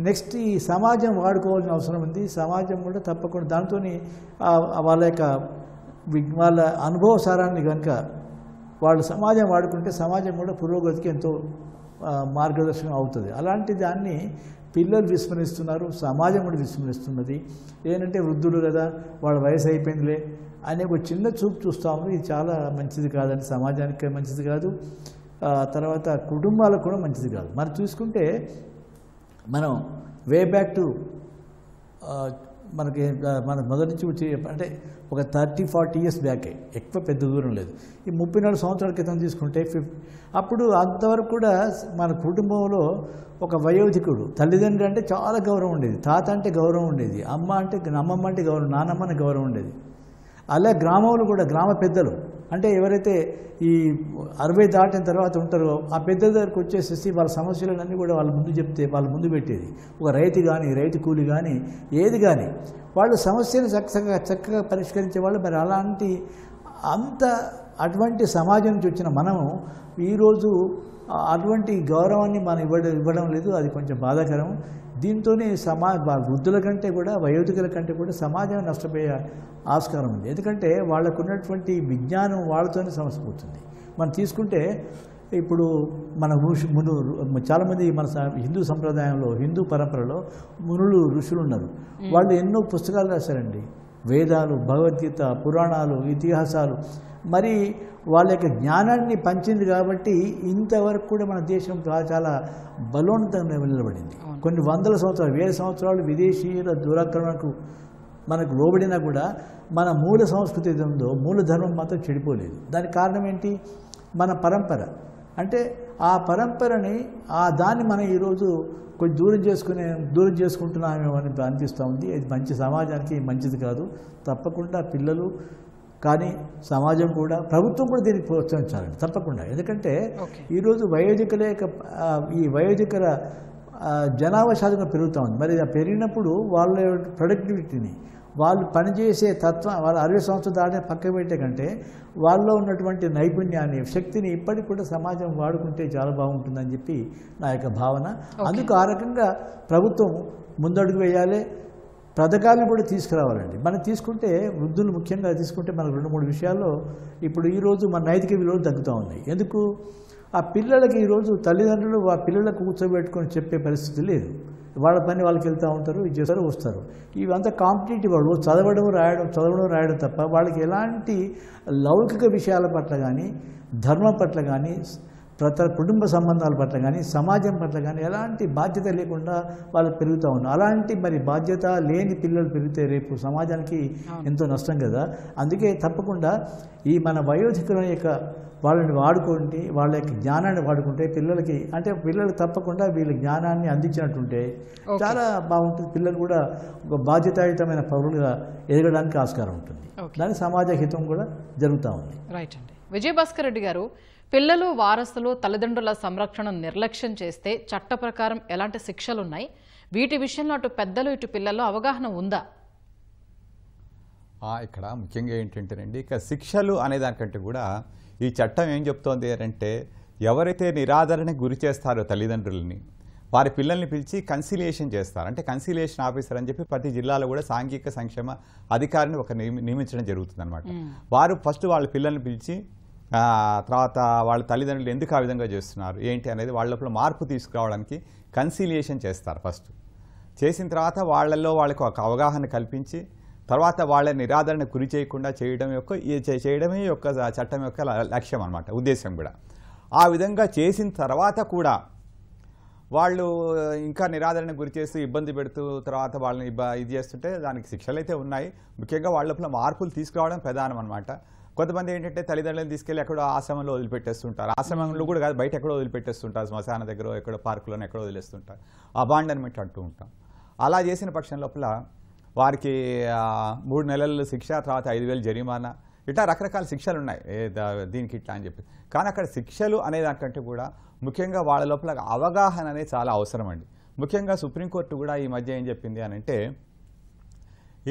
నెక్స్ట్ ఈ సమాజం వాడుకోవాల్సిన అవసరం ఉంది. సమాజం కూడా తప్పకుండా దాంతో వాళ్ళ అనుభవ సారాన్ని కనుక వాళ్ళు సమాజం వాడుకుంటే సమాజం కూడా పురోగతికి ఎంతో మార్గదర్శనం అవుతుంది. అలాంటి దాన్ని పిల్లలు విస్మరిస్తున్నారు, సమాజం కూడా విస్మరిస్తున్నది. ఏంటంటే వృద్ధులు కదా, వాళ్ళ వయసు అయిపోయిందిలే అనే ఒక చిన్న చూపు చూస్తాము. ఇది చాలా మంచిది కాదండి, సమాజానికి మంచిది కాదు, తర్వాత కుటుంబాలకు కూడా మంచిది కాదు. మరి చూసుకుంటే మనం వే బ్యాక్ టు మన మొదటి నుంచి అంటే ఒక 30-40 years బ్యాకే, ఎక్కువ పెద్ద దూరం లేదు. ఈ 34 సంవత్సరాల క్రితం తీసుకుంటే అప్పుడు అంతవరకు కూడా మన కుటుంబంలో ఒక వయోధికుడు, తల్లిదండ్రులు అంటే చాలా గౌరవం ఉండేది, తాత అంటే గౌరవం ఉండేది, అమ్మమ్మ అంటే గౌరవం, నానమ్మ అంటే గౌరవం ఉండేది. అలా గ్రామంలో కూడా గ్రామ పెద్దలు అంటే ఎవరైతే ఈ 60 దాటిన తర్వాత ఉంటారో ఆ పెద్దల దగ్గరకు వచ్చేసేసి వాళ్ళ సమస్యలన్నీ కూడా వాళ్ళ ముందు చెప్తే వాళ్ళ ముందు పెట్టేది. ఒక రైతు కానీ, రైతు కూలి కానీ, ఏది కానీ వాళ్ళు సమస్యను చక్కగా పరిష్కరించేవాళ్ళు. మరి అటువంటి సమాజం నుంచి వచ్చిన మనము ఈరోజు అటువంటి గౌరవాన్ని మనం ఇవ్వడం లేదు. అది కొంచెం బాధాకరం. దీంతోనే వృద్ధుల కంటే కూడా, వయోధికుల కంటే కూడా సమాజం నష్టపోయే ఆస్కారం ఉంది. ఎందుకంటే వాళ్ళకు ఉన్నటువంటి విజ్ఞానం వాళ్ళతోనే సమస్య పోతుంది. మనం తీసుకుంటే ఇప్పుడు మన చాలామంది మన హిందూ సంప్రదాయంలో, హిందూ పరంపరలో మునులు, ఋషులు ఉన్నారు. వాళ్ళు ఎన్నో పుస్తకాలు రాశారండి. వేదాలు, భగవద్గీత, పురాణాలు, ఇతిహాసాలు. మరి వాళ్ళ యొక్క జ్ఞానాన్ని పంచింది కాబట్టి ఇంతవరకు కూడా మన దేశం చాలా బలోన్నతంగా నిలబడింది. కొన్ని వందల సంవత్సరాలు, వేల సంవత్సరాలు విదేశీయుల దురాక్రమణకు మనకు లోబడినా కూడా మన మూల సంస్కృతి ఏది ఉందో, మూల ధర్మం మాత్రం చెడిపోలేదు. దానికి కారణం ఏంటి? మన పరంపర. అంటే ఆ పరంపరని, దాన్ని మనం ఈరోజు కొంచెం దూరం చేసుకుంటున్నామేమో అని అనిపిస్తూ ఉంది. ఇది మంచి సమాజానికి మంచిది కాదు. తప్పకుండా పిల్లలు కానీ సమాజం కూడా, ప్రభుత్వం కూడా దీనికి ప్రోత్సహించాలండి తప్పకుండా. ఎందుకంటే ఈరోజు ఈ వయోధికుల జనాభా శాతం పెరుగుతూ ఉంది. మరి పెరిగినప్పుడు వాళ్ళ ప్రొడక్టివిటీని, వాళ్ళు పనిచేసే తత్వం, వాళ్ళు 60 సంవత్సరాలు దాటిన పక్క పెట్టే కంటే వాళ్ళలో ఉన్నటువంటి నైపుణ్యాన్ని, శక్తిని ఇప్పటికి కూడా సమాజం వాడుకుంటే చాలా బాగుంటుందని చెప్పి నా యొక్క భావన. అందుకు ఆ రకంగా ప్రభుత్వం ముందడుగు వేయాలి, పథకాలను కూడా తీసుకురావాలండి. మనం తీసుకుంటే, వృద్ధులు ముఖ్యంగా తీసుకుంటే మనకు 2-3 విషయాల్లో ఇప్పుడు ఈరోజు మన నైతిక విలువలు తగ్గుతూ ఉన్నాయి. ఎందుకు? ఆ పిల్లలకి ఈరోజు తల్లిదండ్రులు ఆ పిల్లలకు కూర్చోబెట్టుకొని చెప్పే పరిస్థితి లేదు. వాళ్ళ పని వాళ్ళకి వెళ్తూ ఉంటారు, ఇది చేస్తారు, వస్తారు. ఇవంతా కాంపిటేటివ్. వాళ్ళు చదవడం రాయడం తప్ప వాళ్ళకి ఎలాంటి లౌకిక విషయాల పట్ల కానీ, ధర్మం పట్ల కానీ, కుటుంబ సంబంధాల పట్ల కానీ, సమాజం పట్ల కానీ ఎలాంటి బాధ్యత లేకుండా వాళ్ళు పెరుగుతూ ఉన్నారు. అలాంటి మరి బాధ్యత లేని పిల్లలు పెరిగితే రేపు సమాజానికి ఎంతో నష్టం కదా. అందుకే తప్పకుండా ఈ మన వయోధికుల యొక్క వాళ్ళని వాడుకుంటే, వాళ్ళ యొక్క జ్ఞానాన్ని వాడుకుంటే పిల్లలు తప్పకుండా వీళ్ళ జ్ఞానాన్ని అందించినట్టుంటే చాలా బాగుంటుంది. పిల్లలు కూడా ఒక బాధ్యతాయుతమైన పౌరులుగా ఎదగడానికి ఆస్కారం ఉంటుంది. దాని సమాజ హితం కూడా జరుగుతూ ఉంది. రైట్ అండి. విజయభాస్కర్ రెడ్డి గారు, పిల్లలు, వారసులు తల్లిదండ్రుల సంరక్షణ నిర్లక్ష్యం చేస్తే చట్ట ప్రకారం ఎలాంటి శిక్షలున్నాయి? వీటి విషయంలో అటు పెద్దలు ఇటు పిల్లల్లో అవగాహన ఉందా? ఇక్కడ ముఖ్యంగా ఏంటంటేనండి, ఇక శిక్షలు అనేదానికంటే కూడా ఈ చట్టం ఏం చెప్తోంది అంటే, ఎవరైతే నిరాదరణకు గురి చేస్తారో తల్లిదండ్రులని, వారి పిల్లల్ని పిలిచి కన్సిలియేషన్ చేస్తారు. అంటే కన్సిలియేషన్ ఆఫీసర్ అని చెప్పి ప్రతి జిల్లాలో కూడా సాంఘిక సంక్షేమ అధికారిని నియమించడం జరుగుతుంది అనమాట. వారు ఫస్ట్ వాళ్ళ పిల్లల్ని పిలిచి తర్వాత వాళ్ళ తల్లిదండ్రులు ఎందుకు ఆ విధంగా చేస్తున్నారు ఏంటి అనేది వాళ్ళ లోపల మార్పు తీసుకురావడానికి కన్సిలియేషన్ చేస్తారు. ఫస్ట్ చేసిన తర్వాత వాళ్ళకి ఒక అవగాహన కల్పించి, తర్వాత వాళ్ళ నిరాదరణ గురి చేయకుండా చేయడమే యొక్క చట్టం యొక్క లక్ష్యం అన్నమాట, ఉద్దేశం కూడా. ఆ విధంగా చేసిన తర్వాత కూడా వాళ్ళు ఇంకా నిరాదరణ గురి చేస్తూ ఇబ్బంది పెడుతూ తర్వాత వాళ్ళని ఇది చేస్తుంటే దానికి శిక్షలు అయితే ఉన్నాయి. ముఖ్యంగా వాళ్ళ లోపల మార్పులు తీసుకురావడం ప్రధానం అనమాట. కొంతమంది ఏంటంటే తల్లిదండ్రులను తీసుకెళ్ళి ఎక్కడో ఆశ్రమంలో వదిలిపెట్టేస్తుంటారు. ఆశ్రమంలో కూడా కాదు, బయట ఎక్కడో వదిలిపెట్టేస్తుంటారు, శ్మశాన దగ్గర ఎక్కడో పార్కులోనే ఎక్కడో వదిలేస్తుంటారు. అబాండన్మెంట్ అంటూ ఉంటాం. అలా చేసిన పక్షం లోపల వారికి 3 నెలల శిక్ష, తర్వాత 5,000 జరిమానా, ఇట్లా రకరకాల శిక్షలు ఉన్నాయి దీనికి ఇట్లా అని చెప్పి. కానీ అక్కడ శిక్షలు అనే దానికంటే కూడా ముఖ్యంగా వాళ్ళ లోపల అవగాహన అనేది చాలా అవసరం అండి. ముఖ్యంగా సుప్రీంకోర్టు కూడా ఈ మధ్య ఏం చెప్పింది అని అంటే,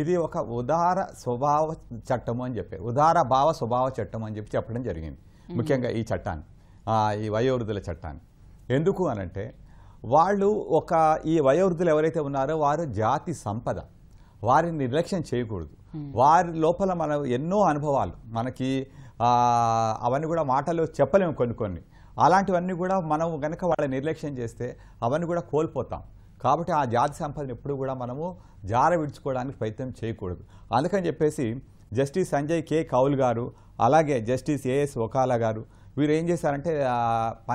ఇది ఒక ఉదార స్వభావ చట్టము అని చెప్పి, ఉదార భావ స్వభావ చట్టం అని చెప్పి చెప్పడం జరిగింది. ముఖ్యంగా ఈ చట్టాన్ని, ఈ వయోవృద్ధుల చట్టాన్ని. ఎందుకు అనంటే, వాళ్ళు ఈ వయోవృద్ధులు ఎవరైతే ఉన్నారో వారు జాతి సంపద, వారిని నిర్లక్ష్యం చేయకూడదు. వారి లోపల మన ఎన్నో అనుభవాలు మనకి అవన్నీ కూడా మాటలో చెప్పలేము కొన్ని. అలాంటివన్నీ కూడా మనం కనుక వాళ్ళ నిర్లక్ష్యం చేస్తే అవన్నీ కూడా కోల్పోతాం. కాబట్టి ఆ జాతి సంపదను ఎప్పుడు కూడా మనము జార విడుచుకోవడానికి ప్రయత్నం చేయకూడదు. అందుకని చెప్పేసి జస్టిస్ సంజయ్ కే కౌల్ గారు, అలాగే జస్టిస్ ఏఎస్ ఒకాలా గారు, వీరు ఏం చేశారంటే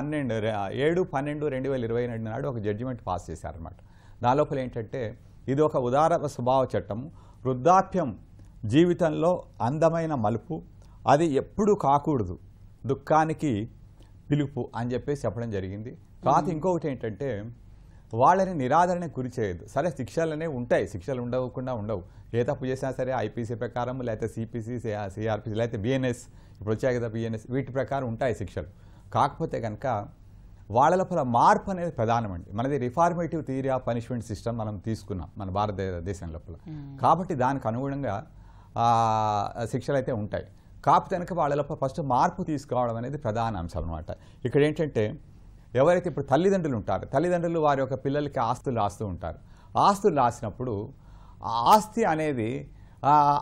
7/12/2022 నాడు ఒక జడ్జిమెంట్ పాస్ చేశారనమాట. నా లోపల ఏంటంటే, ఇది ఒక ఉదార స్వభావ చట్టము, వృద్ధాప్యం జీవితంలో అందమైన మలుపు, అది ఎప్పుడూ కాకూడదు, దుఃఖానికి పిలుపు అని చెప్పేసి చెప్పడం జరిగింది. కాకపోతే ఇంకొకటి ఏంటంటే, వాళ్ళని నిరాదరణకు గురి చేయదు. సరే శిక్షలనే ఉంటాయి, శిక్షలు ఉండకుండా ఉండవు. ఏ తప్పు చేసినా సరే ఐపీసీ ప్రకారం, లేకపోతే సిపిసి, సిఆర్పిసి, లేకపోతే బిఎన్ఎస్, ఇప్పుడు వచ్చాయి కదా బిఎన్ఎస్, వీటి ప్రకారం ఉంటాయి శిక్షలు. కాకపోతే కనుక వాళ్ళ లోపల మార్పు అనేది ప్రధానమండి. మనది reformative theory of punishment system మనం తీసుకున్నాం మన భారతదేశం లోపల. కాబట్టి దానికి అనుగుణంగా శిక్షలు అయితే ఉంటాయి. కాకపోతే కనుక వాళ్ళ లోపల ఫస్ట్ మార్పు తీసుకురావడం అనేది ప్రధాన అంశం అనమాట. ఇక్కడ ఏంటంటే, ఎవరైతే ఇప్పుడు తల్లిదండ్రులు ఉంటారో, తల్లిదండ్రులు వారి యొక్క పిల్లలకి ఆస్తులు రాస్తూ ఉంటారు. ఆస్తులు రాసినప్పుడు ఆస్తి అనేది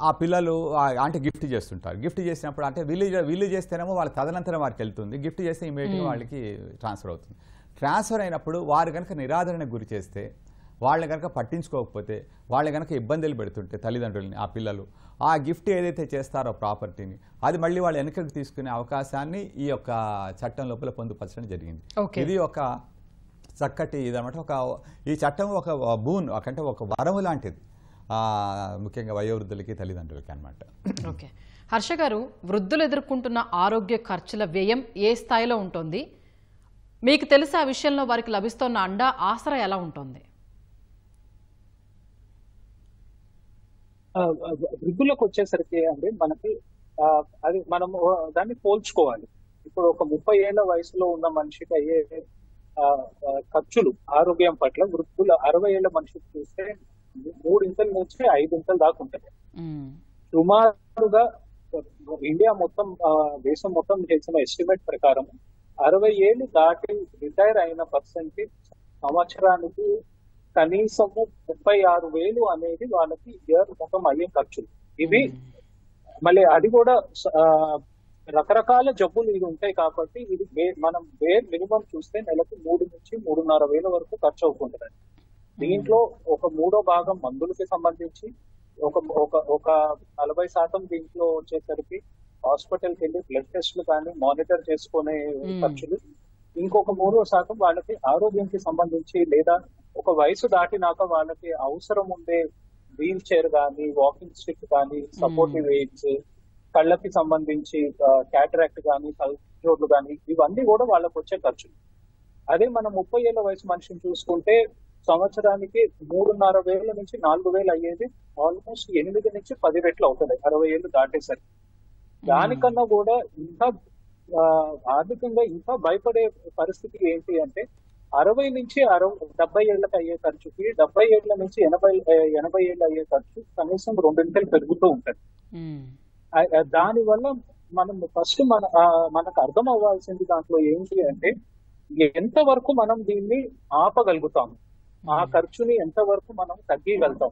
ఆ పిల్లలు అంటే గిఫ్ట్ చేస్తుంటారు. గిఫ్ట్ చేసినప్పుడు అంటే వీళ్ళు చేస్తేనేమో వాళ్ళ తదనంతరం వారికి వెళ్తుంది, గిఫ్ట్ చేస్తే ఇమీడియట్గా వాళ్ళకి ట్రాన్స్ఫర్ అవుతుంది. ట్రాన్స్ఫర్ అయినప్పుడు వారు కనుక నిరాదరణకు గురి చేస్తే, వాళ్ళని కనుక పట్టించుకోకపోతే, వాళ్ళు కనుక ఇబ్బందులు పెడుతుంటే తల్లిదండ్రులని ఆ పిల్లలు ఆ గిఫ్ట్ ఏదైతే చేస్తారో ప్రాపర్టీని అది మళ్ళీ వాళ్ళు వెనకకు తీసుకునే అవకాశాన్ని ఈ యొక్క చట్టం లోపల పొందుపరచడం జరిగింది. ఇది ఒక చక్కటి ఇదన్నమాట. ఈ చట్టం ఒక బూన్ అంటే ఒక వరము లాంటిది ముఖ్యంగా వయోవృద్ధులకి తల్లిదండ్రులకి అన్నమాట. ఓకే హర్ష గారు, వృద్ధులు ఎదుర్కొంటున్న ఆరోగ్య ఖర్చుల వ్యయం ఏ స్థాయిలో ఉంటుంది? మీకు తెలిసి ఆ విషయంలో వారికి లభిస్తున్న అండా ఆసరా ఎలా ఉంటుంది? వృద్ధులకు వచ్చేసరికి అండి మనకి అది మనం దాన్ని పోల్చుకోవాలి. ఇప్పుడు ఒక 30 ఏళ్ల వయసులో ఉన్న మనిషికి అయ్యే ఖర్చులు ఆరోగ్యం పట్ల వృద్ధుల 60 ఏళ్ల మనిషికి చూస్తే 3 ఇంతల నుంచి 5 ఇంతల దాకా ఉంటుంది. సుమారుగా ఇండియా మొత్తం దేశం మొత్తం చేసిన ఎస్టిమేట్ ప్రకారం 60 ఏళ్ళు దాటి రిటైర్ అయిన పర్సన్ కి సంవత్సరానికి కనీసము 36,000 అనేది వాళ్ళకి ఇయర్ మొత్తం అయ్యే ఖర్చులు. ఇవి మళ్ళీ అది కూడా రకరకాల జబ్బులు ఇది ఉంటాయి కాబట్టి ఇది మనం మినిమం చూస్తే నెలకు 3 నుంచి 3,500 వరకు ఖర్చు అవుతుంటుంది. దీంట్లో ఒక 3వ భాగం మందులకి సంబంధించి, ఒక 40% దీంట్లో వచ్చేసరికి హాస్పిటల్కి వెళ్ళి బ్లడ్ టెస్ట్లు కానీ మానిటర్ చేసుకునే ఖర్చులు, ఇంకొక 3% వాళ్ళకి ఆరోగ్యంకి సంబంధించి లేదా ఒక వయసు దాటినాక వాళ్ళకి అవసరం ఉండే వీల్ చైర్ కానీ, వాకింగ్ స్టిక్ కానీ, సపోర్టివ్ ఎయిడ్స్, కళ్ళకి సంబంధించి క్యాటరాక్ట్ కానీ, కళ్ళజోడ్లు కానీ, ఇవన్నీ కూడా వాళ్ళకి వచ్చే ఖర్చులు. అదే మనం 30 ఏళ్ల వయసు మనిషిని చూసుకుంటే సంవత్సరానికి 3,500 నుంచి 4,000 అయ్యేది ఆల్మోస్ట్ 8 నుంచి 10 రెట్లు అవుతుంది 60 ఏళ్ళు దాటేసరికి. దానికన్నా కూడా ఇంకా ఆర్థికంగా ఇంకా భయపడే పరిస్థితి ఏంటి అంటే 60 నుంచి 70 ఏళ్ళకి అయ్యే ఖర్చుకి 70 ఏళ్ల నుంచి 80 ఏళ్ళు అయ్యే ఖర్చు కనీసం 2 ఇంతలు పెరుగుతూ ఉంటుంది. దానివల్ల మనం ఫస్ట్ మనకు అర్థం అవ్వాల్సింది దాంట్లో ఏంటి అంటే ఎంతవరకు మనం దీన్ని ఆపగలుగుతాము, ఆ ఖర్చుని ఎంతవరకు మనం తగ్గించగలుగుతాం.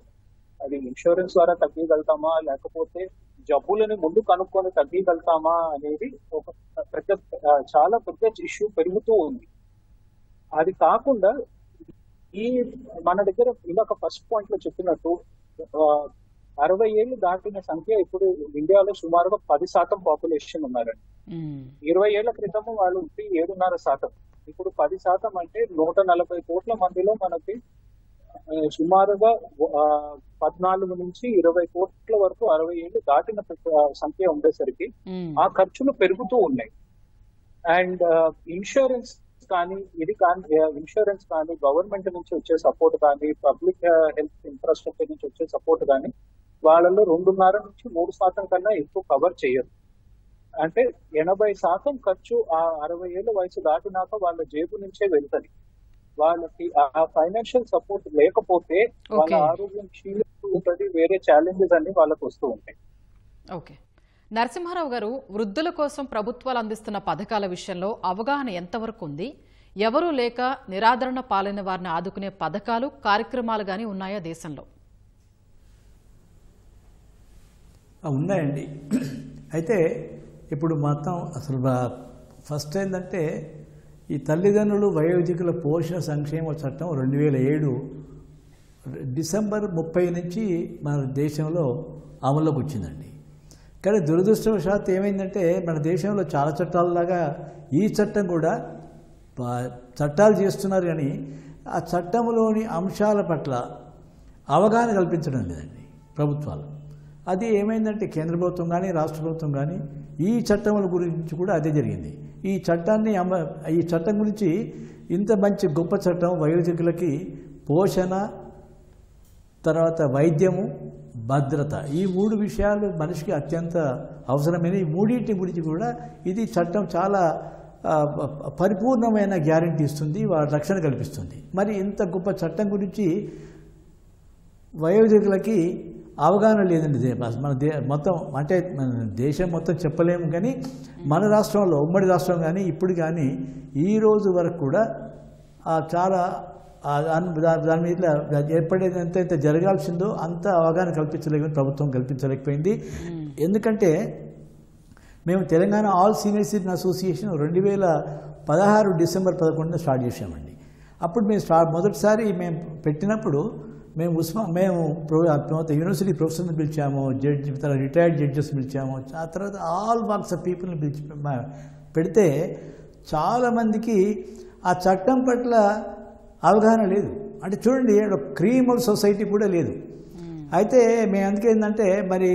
అది ఇన్సూరెన్స్ ద్వారా తగ్గించగలుగుతామా లేకపోతే జబ్బులని ముందు కనుక్కొని తగ్గించగలుగుతామా అనేది ఒక చాలా పెద్ద ఇష్యూ పెరుగుతూ ఉంది. అది కాకుండా మన దగ్గర ఇందాక ఫస్ట్ పాయింట్ లో చెప్పినట్టు 60 ఏళ్ళు దాటిన సంఖ్య ఇప్పుడు ఇండియాలో సుమారుగా 10% పాపులేషన్ ఉన్నారండి. 20 ఏళ్ల క్రితం వాళ్ళు 7.5%, ఇప్పుడు 10% అంటే 140 కోట్ల మందిలో మనకి సుమారుగా 14 నుంచి 20 కోట్ల వరకు 60 ఏళ్ళు దాటిన సంఖ్య ఉండేసరికి ఆ ఖర్చులు పెరుగుతూ ఉన్నాయి. అండ్ ఇన్సూరెన్స్ కానీ ఇన్సూరెన్స్ కానీ గవర్నమెంట్ నుంచి వచ్చే సపోర్ట్ కానీ పబ్లిక్ హెల్త్ ఇన్ఫ్రాస్ట్రక్చర్ నుంచి వచ్చే సపోర్ట్ కానీ వాళ్ళలో 2.5 నుంచి 3% కన్నా ఎక్కువ కవర్ చేయరు. అంటే 80% ఖర్చు ఆ 60 ఏళ్ళ వయసు దాటినాక వాళ్ళ జేబు నుంచే వెళ్తుంది. వాళ్ళకి ఆ ఫైనాన్షియల్ సపోర్ట్ లేకపోతే వాళ్ళ ఆరోగ్యం క్షీణిస్తూ ఉంటుంది, వేరే ఛాలెంజెస్ అన్ని వాళ్ళకు వస్తూ ఉంటాయి. ఓకే నరసింహారావు గారు, వృద్ధుల కోసం ప్రభుత్వాలు అందిస్తున్న పథకాల విషయంలో అవగాహన ఎంతవరకు ఉంది? ఎవరూ లేక నిరాదరణ పాలైన వారిని ఆదుకునే పథకాలు కార్యక్రమాలు కానీ ఉన్నాయా దేశంలో? ఉన్నాయండి. అయితే ఇప్పుడు మొత్తం అసలు ఫస్ట్ ఏంటంటే ఈ తల్లిదండ్రులు వయోధికుల పోషణ సంక్షేమ చట్టం 2007 డిసెంబర్ 30 నుంచి మన దేశంలో అమల్లోకి వచ్చిందండి. కానీ దురదృష్టవశాత్తు ఏమైందంటే మన దేశంలో చాలా చట్టాలలాగా ఈ చట్టం కూడా చట్టాలు చేస్తున్నారు కానీ ఆ చట్టంలోని అంశాల పట్ల అవగాహన కల్పించడం లేదండి ప్రభుత్వాలు. అది ఏమైందంటే కేంద్ర ప్రభుత్వం కానీ రాష్ట్ర ప్రభుత్వం కానీ ఈ చట్టముల గురించి కూడా అదే జరిగింది. ఈ చట్టం గురించి ఇంత మంచి గొప్ప చట్టం వయోధికులకి పోషణ, తర్వాత వైద్యము, భద్రత, ఈ 3 విషయాలు మనిషికి అత్యంత అవసరమైన ఈ 3 గురించి కూడా ఇది చట్టం చాలా పరిపూర్ణమైన గ్యారెంటీ ఇస్తుంది, వాళ్ళ రక్షణ కల్పిస్తుంది. మరి ఇంత గొప్ప చట్టం గురించి వయోధికులకి అవగాహన లేదండి. మొత్తం అంటే మన దేశం మొత్తం చెప్పలేము కానీ మన రాష్ట్రంలో ఉమ్మడి రాష్ట్రం కానీ ఇప్పుడు కానీ ఈ రోజు వరకు కూడా చాలా దాని మీద ఎప్పుడైతే ఎంత జరగాల్సిందో అంత అవగాహన కల్పించలేకపోయింది, ప్రభుత్వం కల్పించలేకపోయింది. ఎందుకంటే మేము Telangana all senior citizen association 2016 December 11 start చేసామండి. అప్పుడు మేము మొదటిసారి మేము పెట్టినప్పుడు మేము యూనివర్సిటీ ప్రొఫెసర్ని పిలిచాము, జడ్జి రిటైర్డ్ జడ్జెస్ పిలిచాము, ఆ తర్వాత ఆల్ వాక్స్ ఆఫ్ పీపుల్ని పెడితే చాలామందికి ఆ చట్టం పట్ల అవగాహన లేదు. అంటే చూడండి, క్రిమినల్ సొసైటీ కూడా లేదు. అయితే మేము ఎందుకేందంటే మరి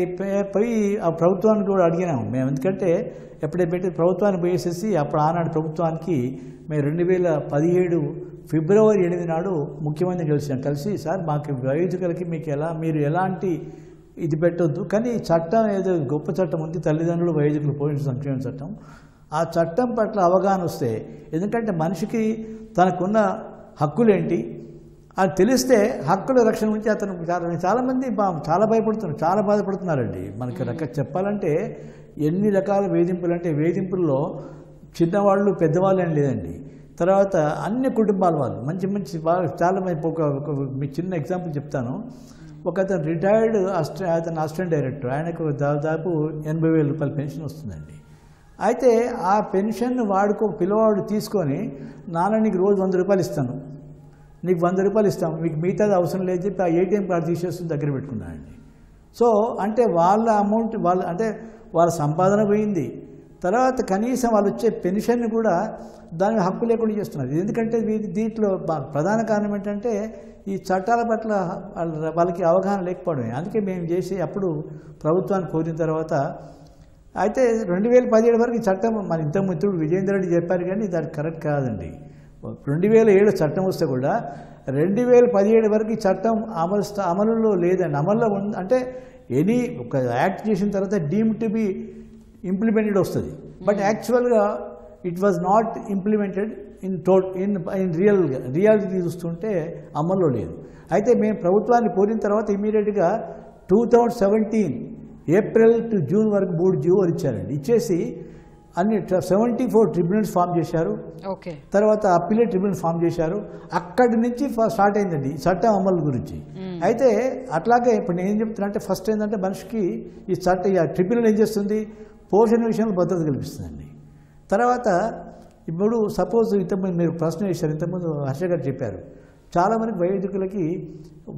పోయి ఆ ప్రభుత్వాన్ని కూడా అడిగినాము మేము. ఎందుకంటే ఎప్పుడైతే పెట్టి ప్రభుత్వాన్ని పోయేసేసి అప్పుడు ఆనాడు ప్రభుత్వానికి మేము 2017 ఫిబ్రవరి 8 నాడు ముఖ్యమంత్రిని కలిసి సార్ మాకు వయోధికులకి మీరు ఎలాంటి ఇది పెట్టొద్దు, కానీ చట్టం ఏదో గొప్ప చట్టం ఉంది, తల్లిదండ్రులు వయోధికులు పోషణ సంక్షేమ చట్టం. ఆ చట్టం పట్ల అవగాహన వస్తే, ఎందుకంటే మనిషికి తనకున్న హక్కులేంటి అది తెలిస్తే హక్కుల రక్షణ గురించి అతను చాలామంది చాలా భయపడుతున్నారు, చాలా బాధపడుతున్నారండి. మనకి చెప్పాలంటే ఎన్ని రకాల వేధింపులు అంటే వేధింపుల్లో చిన్నవాళ్ళు పెద్దవాళ్ళు అని లేదండి. తర్వాత అన్ని కుటుంబాల వాళ్ళు మంచి చాలామంది మీకు చిన్న ఎగ్జాంపుల్ చెప్తాను. అతను రిటైర్డ్ అతను అసిస్టెంట్ డైరెక్టర్, ఆయనకు దాదాపు 80,000 రూపాయల పెన్షన్ వస్తుందండి. అయితే ఆ పెన్షన్ పిల్లవాడు తీసుకొని నాన్న నీకు రోజు 100 రూపాయలు ఇస్తాను, నీకు 100 రూపాయలు ఇస్తాం, మీకు మిగతాది అవసరం లేదు చెప్పి ఆ ఏటీఎం కార్డు తీసేస్తుంది దగ్గర పెట్టుకున్నానండి. సో అంటే వాళ్ళ అమౌంట్ వాళ్ళ సంపాదన పోయింది. తర్వాత కనీసం వాళ్ళు వచ్చే పెన్షన్ని కూడా దానికి హక్కు లేకుండా చేస్తున్నారు. ఎందుకంటే దీంట్లో ప్రధాన కారణం ఏంటంటే ఈ చట్టాల పట్ల వాళ్ళకి అవగాహన లేకపోవడమే. అందుకే మేము చేసి అప్పుడు ప్రభుత్వాన్ని కోరిన తర్వాత అయితే 2017 వరకు ఈ చట్టం మన ఇంత మిత్రుడు విజయేందర్ రెడ్డి చెప్పారు, కానీ దానికి కరెక్ట్ కాదండి. 2007 చట్టం వస్తే కూడా 2017 వరకు ఈ చట్టం అమలులో లేదండి. అమల్లో ఉంది అంటే ఒక యాక్ట్ చేసిన తర్వాత డీమ్ టు బి ఇంప్లిమెంటెడ్ వస్తుంది, బట్ యాక్చువల్గా it was not implemented in reality చూస్తుంటే అమల్లో లేదు. అయితే మేము ప్రభుత్వాన్ని కోరిన తర్వాత ఇమీడియట్గా 2017 ఏప్రిల్ టు జూన్ వరకు 3 జీవోలు ఇచ్చారండి. ఇచ్చేసి అన్ని 74 ట్రిబ్యునల్స్ ఫామ్ చేశారు. తర్వాత అప్పీలేట్ ట్రిబ్యునల్ ఫామ్ చేశారు. అక్కడి నుంచి స్టార్ట్ అయిందండి చట్టం అమలు గురించి. అయితే అట్లాగే ఇప్పుడు నేను ఏం చెప్తున్నా అంటే ఫస్ట్ ఏంటంటే మనిషికి ఈ ట్రిబ్యునల్ ఏం చేస్తుంది, పోషణ విషయంలో భద్రత కల్పిస్తుందండి. తర్వాత ఇప్పుడు సపోజ్ ఇంతకుముందు మీరు ప్రశ్న వేశారు, ఇంతకుముందు హర్ష గారు చెప్పారు, చాలామందికి వయోధికులకి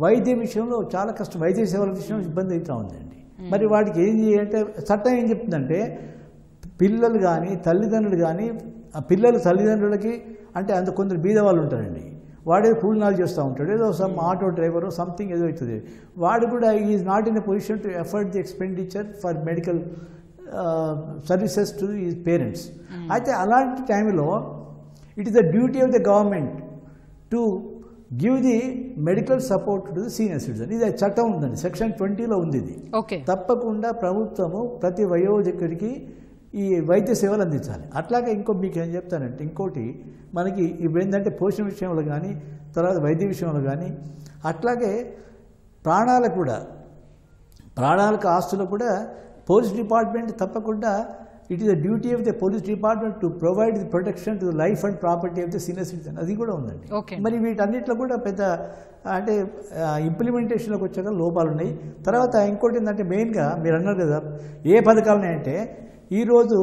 వైద్య విషయంలో చాలా కష్టం, వైద్య సేవల విషయంలో ఇబ్బంది అవుతూ ఉందండి. మరి వాటికి ఏం చేయాలంటే చట్టం ఏం చెప్తుందంటే పిల్లలు కానీ తల్లిదండ్రులు కానీ ఆ పిల్లలు తల్లిదండ్రులకి అంటే అంత కొందరు బీద వాళ్ళు ఉంటారండి, వాడే కూలినాలు చేస్తూ ఉంటాడు, ఏదో సమ్ ఆటో డ్రైవరు సంథింగ్ ఏదో అవుతుంది, వాడు కూడా is not in a position to effort the expenditure for medical services to ఈ పేరెంట్స్. అయితే అలాంటి టైంలో it is the duty of the government to give the medical support to the senior citizen. ఇది చట్టం ఉందండి, సెక్షన్ 20లో ఉంది ఇది. తప్పకుండా ప్రభుత్వము ప్రతి వయోధికుడికి ఈ వైద్య సేవలు అందించాలి. అట్లాగే మీకు ఏం చెప్తానంటే ఇంకోటి మనకి ఇప్పుడు ఏంటంటే పోషణ విషయంలో కానీ తర్వాత వైద్య విషయంలో కానీ అట్లాగే ప్రాణాలకు ఆస్తులు కూడా పోలీస్ డిపార్ట్మెంట్ తప్పకుండా it is the duty of the police department to provide the protection to the life and property of the senior citizen. అది కూడా ఉందండి. మరి వీటన్నిటిలో కూడా పెద్ద అంటే ఇంప్లిమెంటేషన్లోకి వచ్చాక లోపాలు ఉన్నాయి. తర్వాత ఇంకోటి ఏంటంటే మెయిన్గా మీరు అన్నారు కదా ఏ పథకాలు అంటే ఈరోజు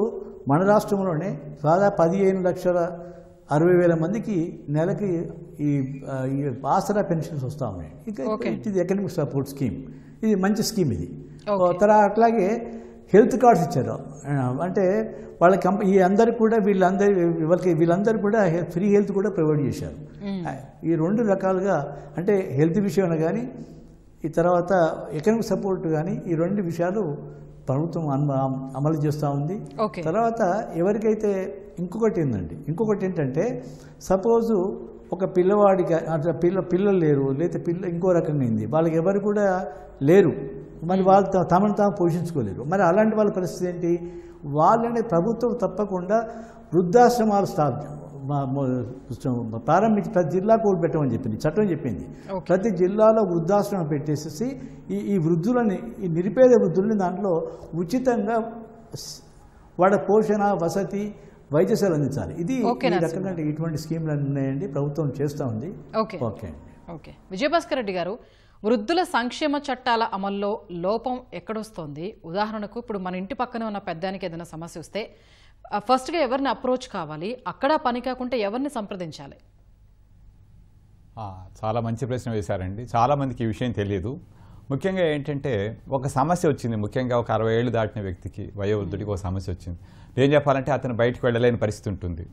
మన రాష్ట్రంలోనే దాదాపు 15,60,000 మందికి నెలకి ఈ ఆసరా పెన్షన్స్ వస్తూ ఉన్నాయి. ఇది ఎకనామిక్ సపోర్ట్ స్కీమ్, ఇది మంచి స్కీమ్ ఇది. తర్వాత అట్లాగే హెల్త్ కార్డ్స్ ఇచ్చారు, అంటే వాళ్ళకి ఈ అందరికి కూడా వీళ్ళందరూ కూడా ఫ్రీ హెల్త్ కూడా ప్రొవైడ్ చేశారు. ఈ 2 రకాలుగా అంటే హెల్త్ విషయంలో కానీ ఈ తర్వాత ఎకనామిక్ సపోర్ట్ కానీ ఈ 2 విషయాలు ప్రభుత్వం అమలు చేస్తూ ఉంది. తర్వాత ఎవరికైతే ఇంకొకటి ఏంటంటే సపోజు ఒక పిల్లవాడికి అట్లా పిల్లలు లేరు, లేకపోతే ఇంకో రకంగా అయింది, వాళ్ళకి ఎవరు కూడా లేరు, మరి వాళ్ళు తమను తాము పోషించుకోలేరు. మరి అలాంటి వాళ్ళ పరిస్థితి ఏంటి? వాళ్ళని ప్రభుత్వం తప్పకుండా వృద్ధాశ్రమాలు ప్రారంభించి ప్రతి జిల్లాకు ఒకటి పెట్టమని చెప్పింది, చట్టం చెప్పింది. ప్రతి జిల్లాలో వృద్ధాశ్రమం పెట్టేసేసి ఈ వృద్ధులని, ఈ నిరుపేద వృద్ధులని దాంట్లో ఉచితంగా వాళ్ళ పోషణ వసతి వైద్య సేవలు అందించాలి. ఇది ఓకే ఈ నరసింహ. రకంగా ఇటువంటి స్కీమ్లు ఉన్నాయండి, ప్రభుత్వం చేస్తూ ఉంది. Okay okay okay Vijayabhaskar Reddy గారు, వృద్ధుల సంక్షేమ చట్టాల అమల్లో లోపం ఎక్కడొస్తోంది? ఉదాహరణకు ఇప్పుడు మన ఇంటి పక్కనే ఉన్న పెద్దానికి ఏదైనా సమస్య వస్తే ఫస్ట్గా ఎవరిని అప్రోచ్ కావాలి, అక్కడ పని కాకుంటే ఎవరిని సంప్రదించాలి? చాలా మంచి ప్రశ్న వేశారండి. చాలామందికి ఈ విషయం తెలియదు. ముఖ్యంగా ఏంటంటే ఒక సమస్య వచ్చింది, ముఖ్యంగా ఒక 60 ఏళ్ళు దాటిన వ్యక్తికి, వయోవృద్ధుడికి ఒక సమస్య వచ్చింది. ఏం చెప్పాలంటే అతను బయటకు వెళ్ళలేని పరిస్థితి ఉంటుంది.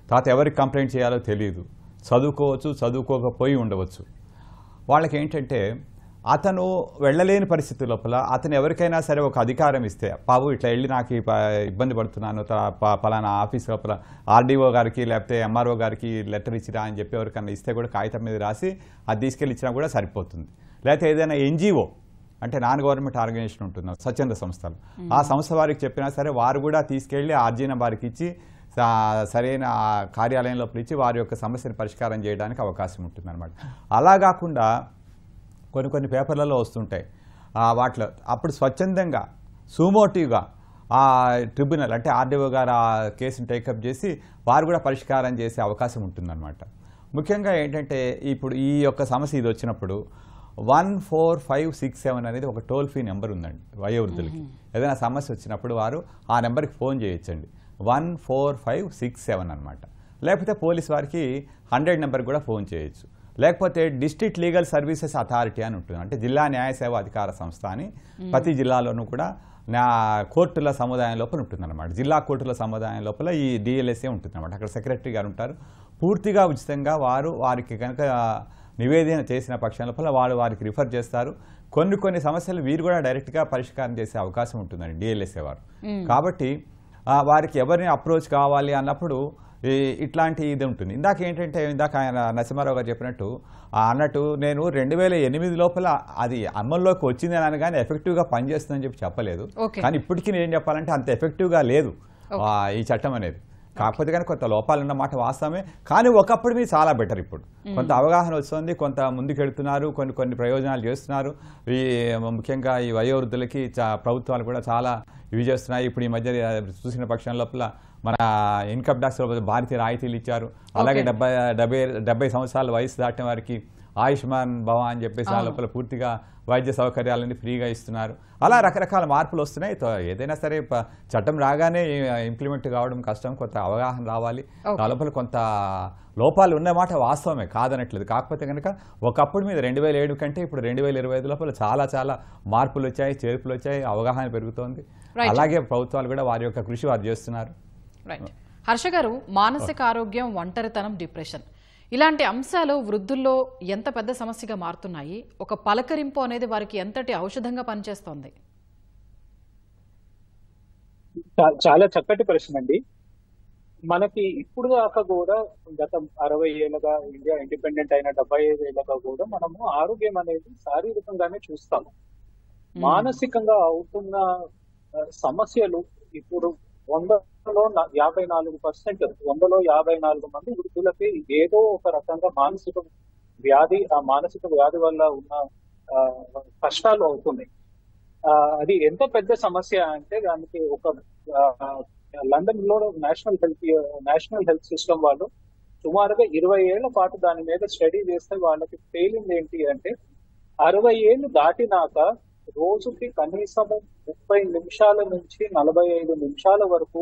తర్వాత ఎవరికి కంప్లైంట్ చేయాలో తెలియదు. చదువుకోవచ్చు, చదువుకోకపోయి ఉండవచ్చు. వాళ్ళకి ఏంటంటే అతను వెళ్ళలేని పరిస్థితి లోపల అతను ఎవరికైనా సరే ఒక అధికారం ఇస్తే, బాబు ఇట్లా వెళ్ళి నాకు ఇబ్బంది పడుతున్నాను, పలానా ఆఫీస్ లోపల ఆర్డీఓ గారికి లేకపోతే ఎంఆర్ఓ గారికి లెటర్ ఇచ్చిరా అని చెప్పి ఎవరికైనా ఇస్తే కూడా కాగితం మీద రాసి అది తీసుకెళ్ళి ఇచ్చినా కూడా సరిపోతుంది. లేకపోతే ఏదైనా ఎన్జిఓ అంటే నాన్ గవర్నమెంట్ ఆర్గనైజేషన్ ఉంటుంది, స్వచ్ఛంద సంస్థలు, ఆ సంస్థ వారికి చెప్పినా సరే వారు కూడా తీసుకెళ్ళి ఆర్జీన వారికి ఇచ్చి సరైన కార్యాలయం లోపల ఇచ్చి వారి యొక్క సమస్యను పరిష్కారం చేయడానికి అవకాశం ఉంటుంది అనమాట. అలా కాకుండా కొన్ని పేపర్లలో వస్తుంటాయి వాటిలో అప్పుడు స్వచ్ఛందంగా సుమోటివ్గా ఆ ట్రిబ్యునల్ అంటే ఆర్డీఓ గారు ఆ కేసును టేకప్ చేసి వారు కూడా పరిష్కారం చేసే అవకాశం ఉంటుందన్నమాట. ముఖ్యంగా ఏంటంటే ఇప్పుడు ఈ యొక్క సమస్య ఇది వచ్చినప్పుడు 14567 అనేది ఒక టోల్ ఫ్రీ నెంబర్ ఉందండి వయోవృద్ధులకి. ఏదైనా సమస్య వచ్చినప్పుడు వారు ఆ నెంబర్కి ఫోన్ చేయొచ్చండి, 14567 అనమాట. లేకపోతే పోలీస్ వారికి 100 నెంబర్ కూడా ఫోన్ చేయొచ్చు. లేకపోతే డిస్ట్రిక్ట్ లీగల్ సర్వీసెస్ అథారిటీ అని ఉంటుంది, అంటే జిల్లా న్యాయ సేవ అధికార సంస్థ అని ప్రతి జిల్లాలోనూ కూడా కోర్టుల సముదాయం లోపల ఉంటుందన్నమాట. జిల్లా కోర్టుల సముదాయం లోపల ఈ డిఎల్ఎస్ఏ ఉంటుందన్నమాట. అక్కడ సెక్రటరీ గారు ఉంటారు. పూర్తిగా ఉచితంగా వారికి కనుక నివేదన చేసిన పక్షం లోపల వారికి రిఫర్ చేస్తారు. కొన్ని సమస్యలు వీరు కూడా డైరెక్ట్గా పరిష్కారం చేసే అవకాశం ఉంటుందండి డిఎల్ఎస్ఏ వారు. కాబట్టి వారికి ఎవరిని అప్రోచ్ కావాలి అన్నప్పుడు ఇట్లాంటి ఇది ఉంటుంది. ఇందాక ఆయన నరసింహారావు గారు అన్నట్టు నేను 2008 లోపల అది అమల్లోకి వచ్చింది అని కానీ ఎఫెక్టివ్గా పనిచేస్తుందని చెప్పలేదు. కానీ ఇప్పటికీ నేను చెప్పాలంటే అంత ఎఫెక్టివ్గా లేదు ఈ చట్టం అనేది. కాకపోతే కానీ కొంత లోపాలు ఉన్నమాట వాస్తవమే. కానీ ఒకప్పుడు మీరు చాలా బెటర్. ఇప్పుడు కొంత అవగాహన వస్తుంది, కొంత ముందుకెళ్తున్నారు, కొన్ని ప్రయోజనాలు చేస్తున్నారు. ఈ ముఖ్యంగా ఈ వయోవృద్ధులకి ప్రభుత్వాలు కూడా చాలా ఇవి చేస్తున్నాయి. ఇప్పుడు ఈ మధ్య చూసిన పక్షం లోపల మన ఇన్కమ్ ట్యాక్స్ భారతీయ రాయితీలు ఇచ్చారు. అలాగే 70 సంవత్సరాల వయసు దాటిన వారికి ఆయుష్మాన్ భవ అని చెప్పేసి ఆ లోపల పూర్తిగా వైద్య సౌకర్యాలన్నీ ఫ్రీగా ఇస్తున్నారు. అలా రకరకాల మార్పులు వస్తున్నాయి. ఏదైనా సరే చట్టం రాగానే ఇంప్లిమెంట్ కావడం కష్టం, కొంత అవగాహన రావాలి. ఆ లోపల కొంత లోపాలు ఉన్నమాట వాస్తవమే, కాదనట్లేదు. కాకపోతే కనుక ఒకప్పుడు మీద 2007 కంటే ఇప్పుడు 2025 లోపల చాలా మార్పులు వచ్చాయి, చేర్పులు వచ్చాయి, అవగాహన పెరుగుతోంది. అలాగే ప్రభుత్వాలు కూడా వారి యొక్క కృషి వారు చేస్తున్నారు. హర్ష గారు, మానసిక ఆరోగ్యం, ఒంటరితనం, డిప్రెషన్ ఇలాంటి అంశాలు వృద్ధుల్లో ఎంత పెద్ద సమస్యగా మారుతున్నాయి? ఒక పలకరింపు అనేది వారికి ఎంతటి ఔషధంగా పనిచేస్తోంది? చాలా చక్కటి ప్రశ్న అండి. మనకి ఇప్పుడు దాకా కూడా గత 60 ఏళ్ళగా ఇండియా ఇండిపెండెంట్ అయిన 75 ఏళ్ళగా కూడా మనము ఆరోగ్యం అనేది శారీరకంగానే చూస్తాము. మానసికంగా అవుతున్న సమస్యలు ఇప్పుడు 100లో 54%, 100లో 54 మంది వృద్ధులకి ఏదో ఒక రకంగా మానసిక వ్యాధి, ఆ మానసిక వ్యాధి వల్ల ఉన్న కష్టాలు అవుతున్నాయి. అది ఎంత పెద్ద సమస్య అంటే దానికి ఒక లండన్ లో నేషనల్ హెల్త్ సిస్టమ్ వాళ్ళు సుమారుగా 20 ఏళ్ల పాటు దాని మీద స్టడీ చేస్తే వాళ్ళకి తేలింది ఏంటి అంటే 60 ఏళ్ళు దాటినాక రోజుకి కనీసము 30 నిమిషాల నుంచి 45 నిమిషాల వరకు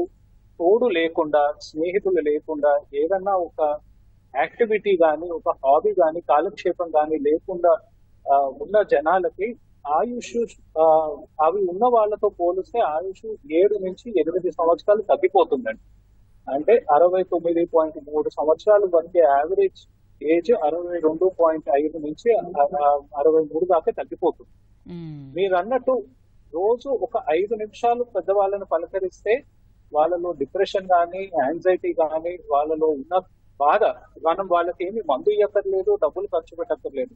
తోడు లేకుండా, స్నేహితులు లేకుండా, ఏదన్నా ఒక యాక్టివిటీ కానీ, ఒక హాబీ కానీ, కాలక్షేపం కానీ లేకుండా ఉన్న జనాలకి ఆయుష్ అవి ఉన్న వాళ్ళతో పోలిస్తే ఆయుష్ 7 నుంచి 8 సంవత్సరాలు తగ్గిపోతుందండి. అంటే 69.3 సంవత్సరాల వరకు యావరేజ్ ఏజ్ 62.5 నుంచి 63 దాకా తగ్గిపోతుంది. మీరు అన్నట్టు రోజు ఒక 5 నిమిషాలు పెద్దవాళ్ళని పలకరిస్తే వాళ్ళలో డిప్రెషన్ కానీ, యాంగ్జైటీ కానీ, వాళ్ళలో ఉన్న బాధ, మనం వాళ్ళకి ఏమి మందు ఇవ్వక్కర్లేదు, డబ్బులు ఖర్చు పెట్టక్కర్లేదు.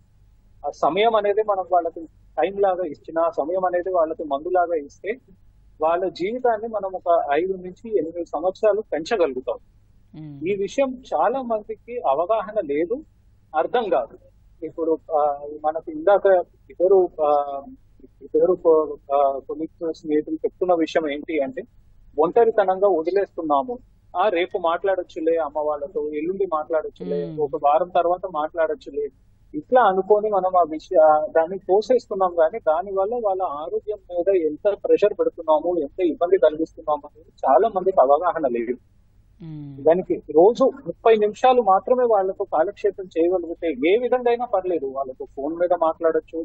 ఆ సమయం అనేది మనం వాళ్ళకి టైం లాగా ఇచ్చిన, సమయం అనేది వాళ్ళకి మందులాగా ఇస్తే వాళ్ళ జీవితాన్ని మనం ఒక 5 నుంచి 8 సంవత్సరాలు పెంచగలుగుతాం. ఈ విషయం చాలా మందికి అవగాహన లేదు, అర్థం కాదు. ఇప్పుడు మనకు ఇందాక ఇద్దరు కొలీగ్స్, స్నేహితులు చెప్తున్న విషయం ఏంటి అంటే ఒంటరితనంగా వదిలేస్తున్నాము, రేపు మాట్లాడొచ్చులే అమ్మ వాళ్ళతో, ఎల్లుండి మాట్లాడొచ్చులే, ఒక వారం తర్వాత మాట్లాడొచ్చులే, ఇట్లా అనుకొని మనం దాన్ని తోసేస్తున్నాం. కానీ దాని వల్ల వాళ్ళ ఆరోగ్యం మీద ఎంత ప్రెషర్ పెడుతున్నాము, ఎంత ఇబ్బంది కలిగిస్తున్నాము అనేది చాలా మందికి అవగాహన లేదు. దానికి రోజు 30 నిమిషాలు మాత్రమే వాళ్ళతో కాలక్షేపం చేయగలిగితే ఏ విధంగా అయినా పర్లేదు, వాళ్ళతో ఫోన్ మీద మాట్లాడొచ్చు,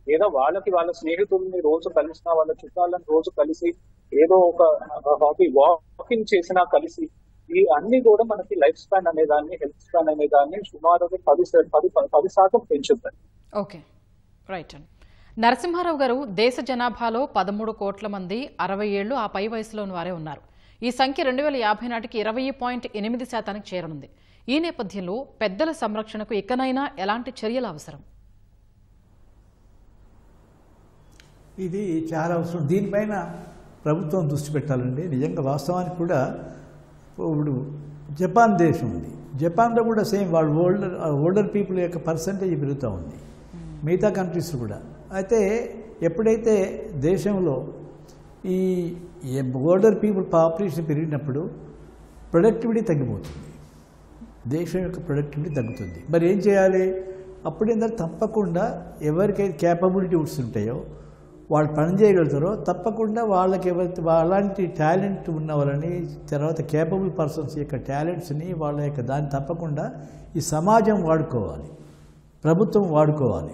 లేదా వాళ్ళ స్నేహితుల్ని రోజు కలిసిన, వాళ్ళ చుట్టాలను రోజు కలిసి ఏదో ఒక హాబీ వాకింగ్ చేసినా కలిసి, ఈ అన్ని కూడా మనకి లైఫ్ స్పాన్ అనే దాన్ని, హెల్త్ స్పాన్ అనే దాన్ని సుమారుగా 10% పెంచుతాయి. ఓకే, రైట్ అండి. నరసింహారావు గారు, దేశ జనాభాలో 13 కోట్ల మంది 60 ఏళ్లు ఆ పై వయసులోని వారే ఉన్నారు. ఈ సంఖ్య 2050 నాటికి 20.8% చేరనుంది. ఈ నేపథ్యంలో పెద్దల సంరక్షణకు ఇకనైనా ఎలాంటి చర్యలు అవసరం? ఇది చాలా అవసరం. దీనిపైన ప్రభుత్వం దృష్టి పెట్టాలండి. నిజంగా వాస్తవానికి కూడా ఇప్పుడు జపాన్ దేశం ఉంది, జపాన్లో కూడా సేమ్ వాళ్ళు ఓల్డర్ పీపుల్ యొక్క పర్సంటేజ్ పెరుగుతూ ఉంది, మిగతా కంట్రీస్ కూడా. అయితే ఎప్పుడైతే దేశంలో ఈ ఓల్డర్ పీపుల్ పాపులేషన్ పెరిగినప్పుడు ప్రొడక్టివిటీ తగ్గిపోతుంది, దేశం యొక్క ప్రొడక్టివిటీ తగ్గుతుంది. మరి ఏం చేయాలి? అప్పుడేంటంటే తప్పకుండా ఎవరికైతే క్యాపబిలిటీస్ ఉంటాయో, వాళ్ళు పని చేయగలుగుతారో తప్పకుండా వాళ్ళకి ఎవరైతే అలాంటి టాలెంట్ ఉన్న వాళ్ళని, తర్వాత కేపబుల్ పర్సన్స్ యొక్క టాలెంట్స్ని, వాళ్ళ యొక్క దాన్ని తప్పకుండా ఈ సమాజం వాడుకోవాలి, ప్రభుత్వం వాడుకోవాలి,